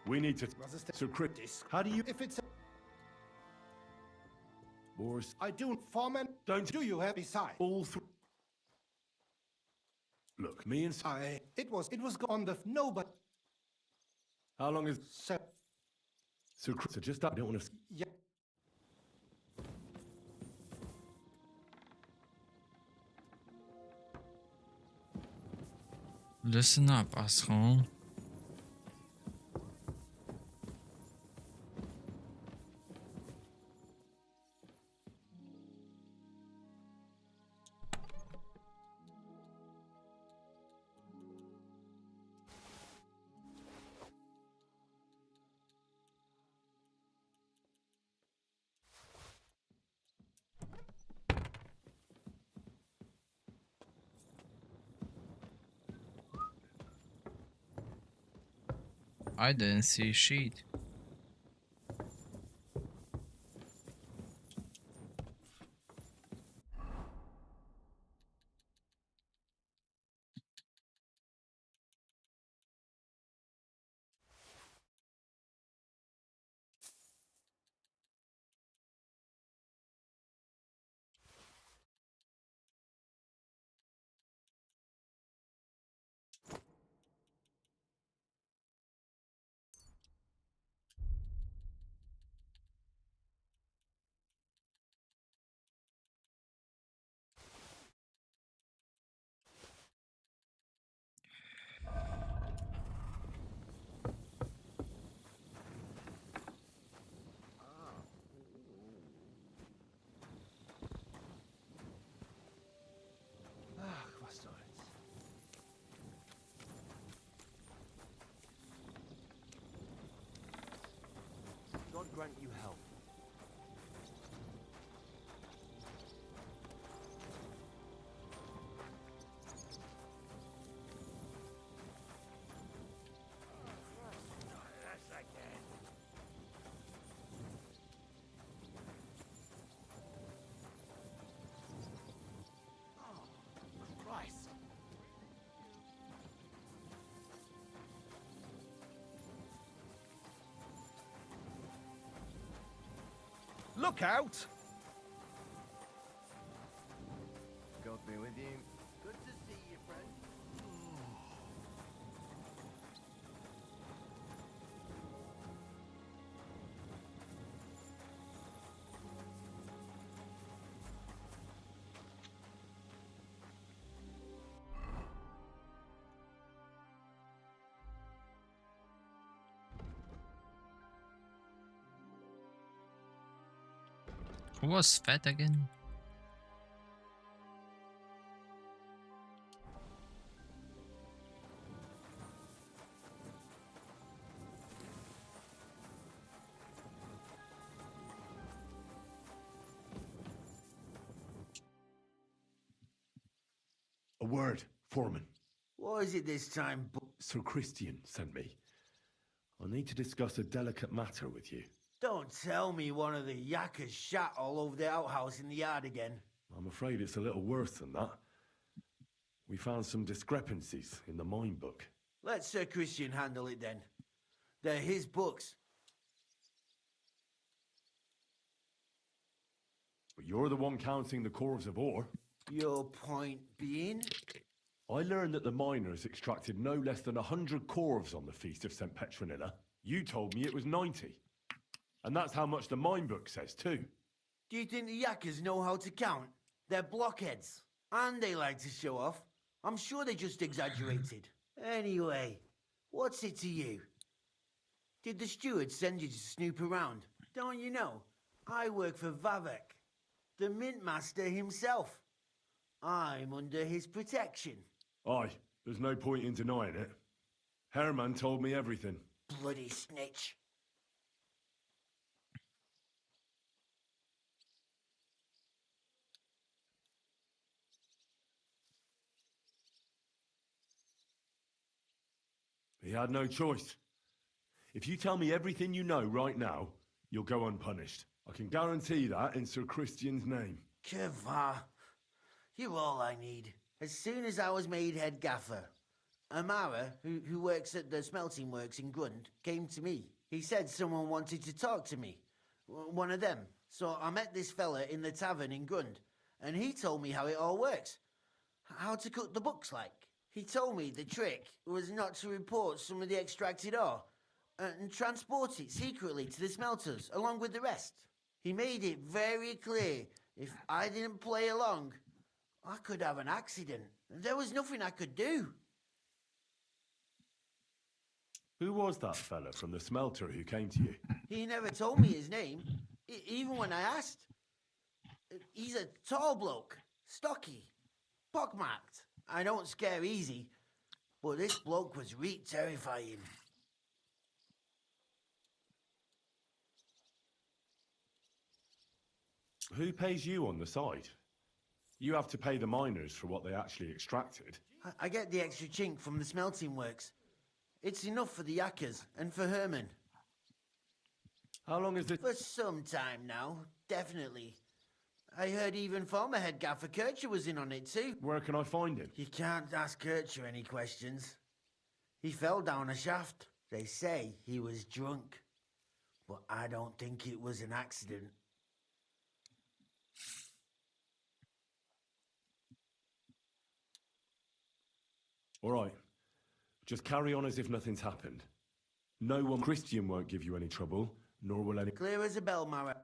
We need to... So Chris, how do you... If it's Boris, I do, Foreman. Don't do you have beside? all through... Look, me and... It was on the no, but How long is... so So just that, I don't want to... yeah. Listen up, asshole. I didn't see shit. God grant you health. Look out! God be with you. Good to see you, friend. Who was fat again? A word, Foreman. What is it this time, Sir Christian sent me. I need to discuss a delicate matter with you. Don't tell me one of the yakkers shat all over the outhouse in the yard again. I'm afraid it's a little worse than that. We found some discrepancies in the mine book. Let Sir Christian handle it then. They're his books. But you're the one counting the corves of ore. Your point being? I learned that the miners extracted no less than 100 corves on the Feast of St. Petronilla. You told me it was 90. And that's how much the mine book says, too. Do you think the yakkers know how to count? They're blockheads. And they like to show off. I'm sure they just exaggerated. Anyway, what's it to you? Did the steward send you to snoop around? Don't you know? I work for Vavek, the mint master himself. I'm under his protection. Aye, there's no point in denying it. Herman told me everything. Bloody snitch. He had no choice. If you tell me everything you know right now, you'll go unpunished. I can guarantee that in Sir Christian's name. Kevah, you're all I need. As soon as I was made head gaffer, Amara, who works at the smelting works in Grund, came to me. He said someone wanted to talk to me. One of them. So I met this fella in the tavern in Grund, and he told me how it all works. How to cut the books like. He told me the trick was not to report some of the extracted ore and transport it secretly to the smelters along with the rest. He made it very clear if I didn't play along, I could have an accident. There was nothing I could do. Who was that fella from the smelter who came to you? He never told me his name, even when I asked. He's a tall bloke, stocky, pockmarked. I don't scare easy, but this bloke was reet terrifying. Who pays you on the side? You have to pay the miners for what they actually extracted. I get the extra chink from the smelting works. It's enough for the yakkers and for Herman. How long is this? For some time now, definitely. I heard even former head gaffer Kircher was in on it too. Where can I find him? You can't ask Kircher any questions. He fell down a shaft. They say he was drunk. But I don't think it was an accident. All right. Just carry on as if nothing's happened. No one Christian won't give you any trouble, nor will any... Clear as a bell, Mara.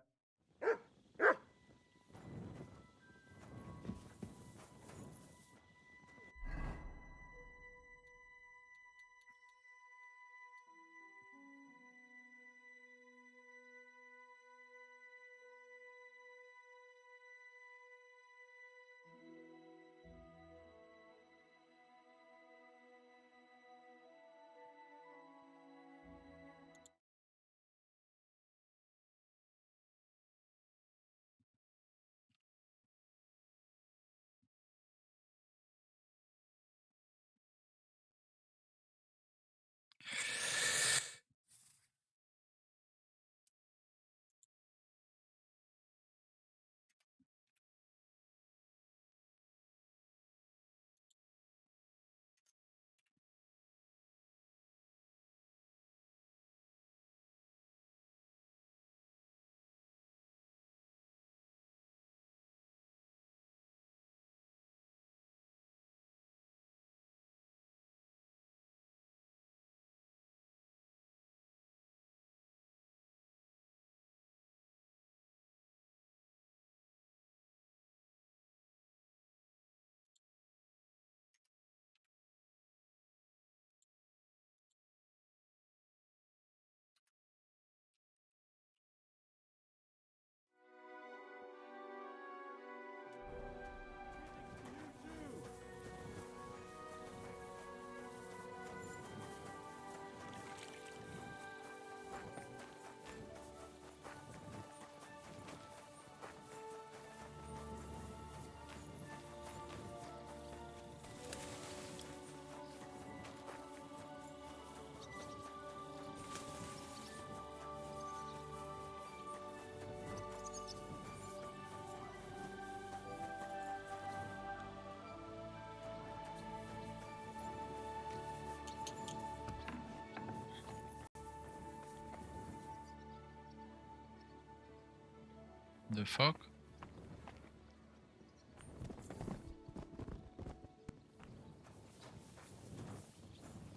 The fuck?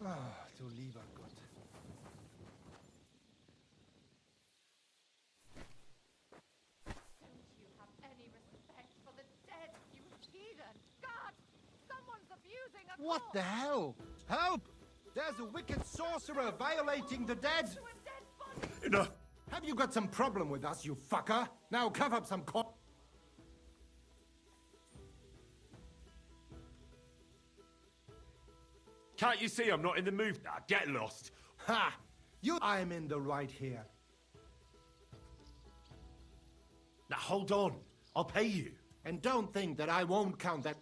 Ah, du lieber Gott. You have any respect for the dead, you heathen! God! Someone's abusing a What the hell? Help! There's a wicked sorcerer violating the dead! Enough! Have you got some problem with us, you fucker? Now cover up some Can't you see I'm not in the mood now? Get lost! Ha! I'm in the right here. Now hold on. I'll pay you. And don't think that I won't count that.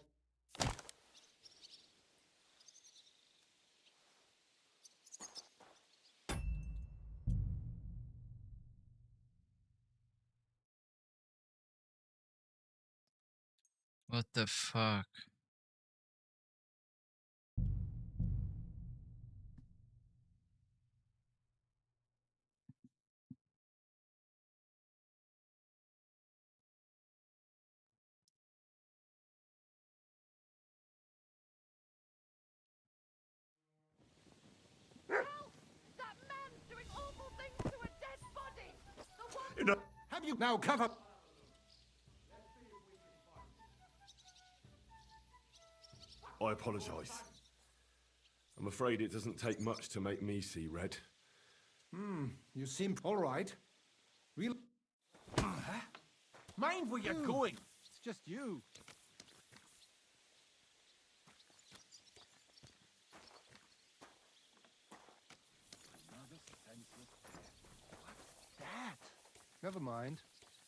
What the fuck? That man's doing awful things to a dead body! The one Enough! Have you now cover? I apologize. I'm afraid it doesn't take much to make me see red. You seem all right. Real. Mind where you're going. It's just you. What's that? Never mind.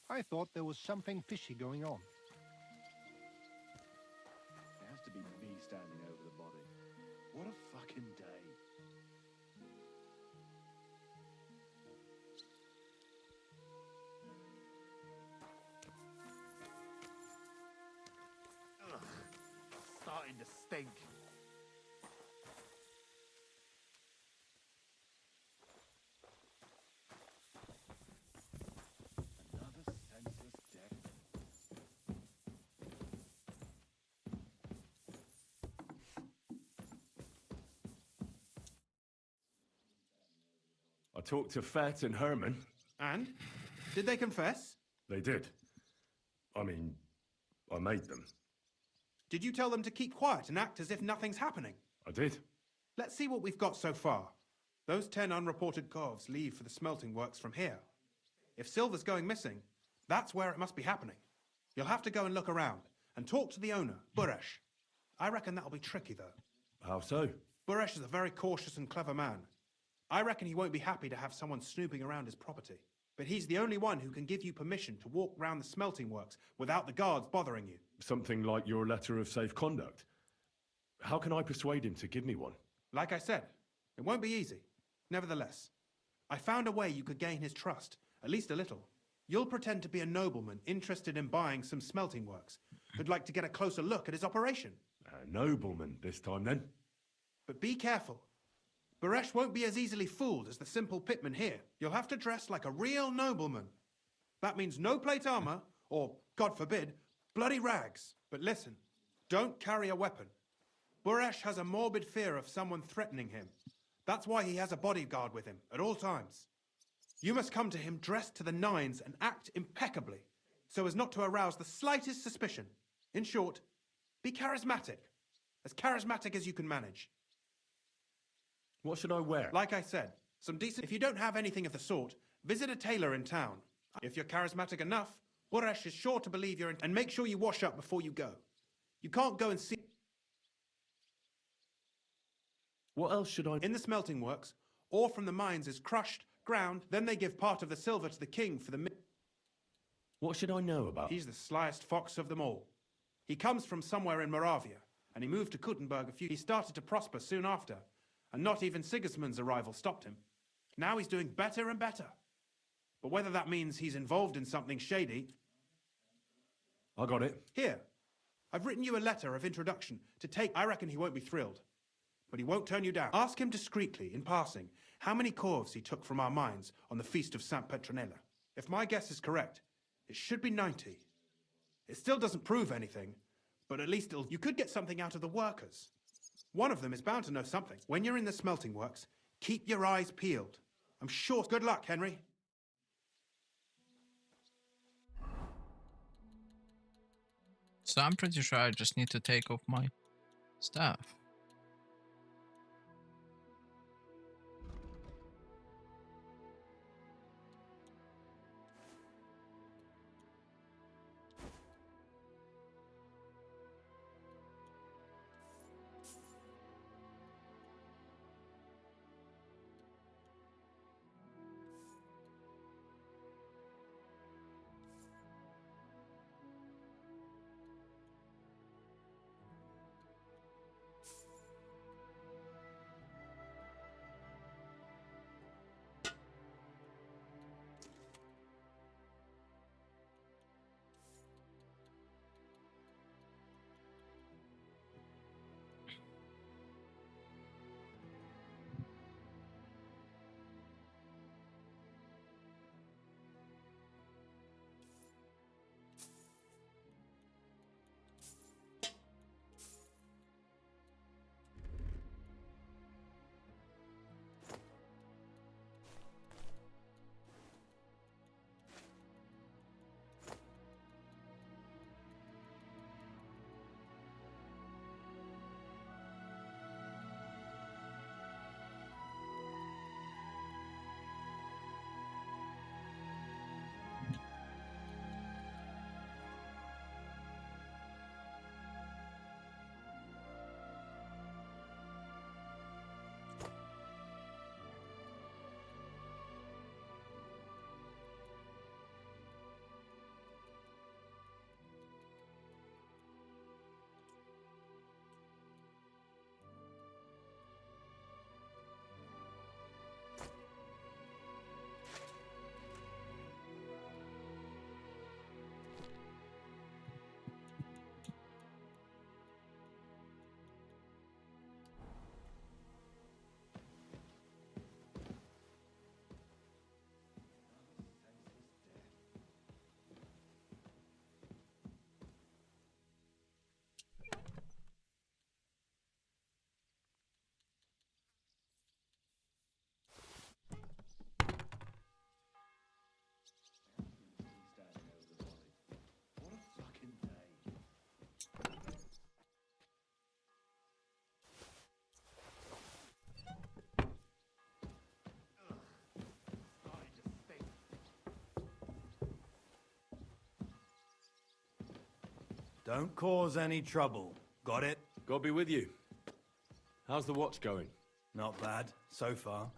I thought there was something fishy going on. There has to be me standing over the body. What a fucking day. Ugh, starting to stink. Another senseless death. I talked to Fett and Herman. And? Did they confess? They did. I mean, I made them. Did you tell them to keep quiet and act as if nothing's happening? I did. Let's see what we've got so far. Those 10 unreported Corvs leave for the smelting works from here. If silver's going missing, that's where it must be happening. You'll have to go and look around and talk to the owner, Buresh. I reckon that'll be tricky, though. How so? Buresh is a very cautious and clever man. I reckon he won't be happy to have someone snooping around his property. But he's the only one who can give you permission to walk round the smelting works without the guards bothering you. Something like your letter of safe conduct. How can I persuade him to give me one? Like I said, it won't be easy. Nevertheless, I found a way you could gain his trust, at least a little. You'll pretend to be a nobleman interested in buying some smelting works, who'd like to get a closer look at his operation. A nobleman this time, then? But be careful. Buresh won't be as easily fooled as the simple pitman here. You'll have to dress like a real nobleman. That means no plate armor, or, God forbid, bloody rags. But listen, don't carry a weapon. Buresh has a morbid fear of someone threatening him. That's why he has a bodyguard with him at all times. You must come to him dressed to the nines and act impeccably, so as not to arouse the slightest suspicion. In short, be charismatic as you can manage. What should I wear? Like I said, some decent... If you don't have anything of the sort, visit a tailor in town. If you're charismatic enough, Buresh is sure to believe you're in... And make sure you wash up before you go. You can't go and see... What else should I... In the smelting works, ore from the mines is crushed, ground, then they give part of the silver to the king for the... What should I know about... He's the slyest fox of them all. He comes from somewhere in Moravia, and he moved to Kuttenberg He started to prosper soon after, and not even Sigismund's arrival stopped him. Now he's doing better and better. But whether that means he's involved in something shady... I got it. Here, I've written you a letter of introduction to take... I reckon he won't be thrilled. But he won't turn you down. Ask him discreetly, in passing, how many corves he took from our mines on the feast of Saint Petronella. If my guess is correct, It should be 90. It still doesn't prove anything, but at least you could get something out of the workers. One of them is bound to know something. When you're in the smelting works, keep your eyes peeled. I'm sure. Good luck, Henry. So I'm pretty sure I just need to take off my stuff. Don't cause any trouble. Got it? God be with you. How's the watch going? Not bad, so far.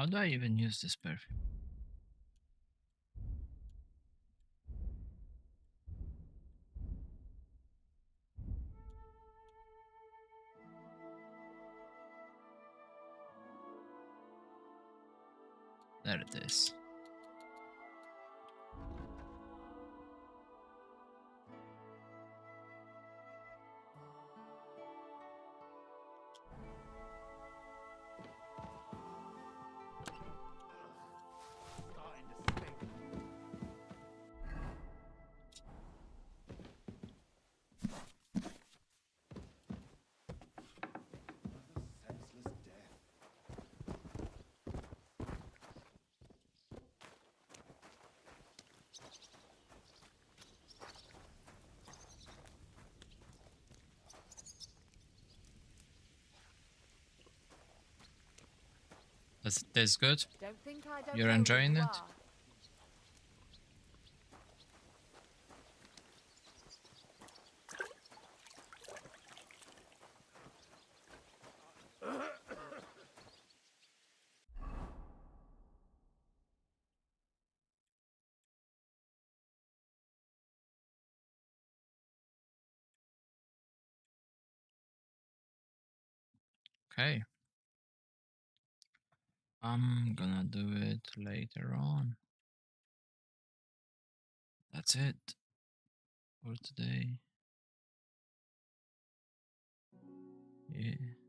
How do I even use this perfume? There it is. Does it taste good? Don't think I don't You're know who enjoying you it? are. Okay. I'm gonna do it later on. That's it for today. Yeah.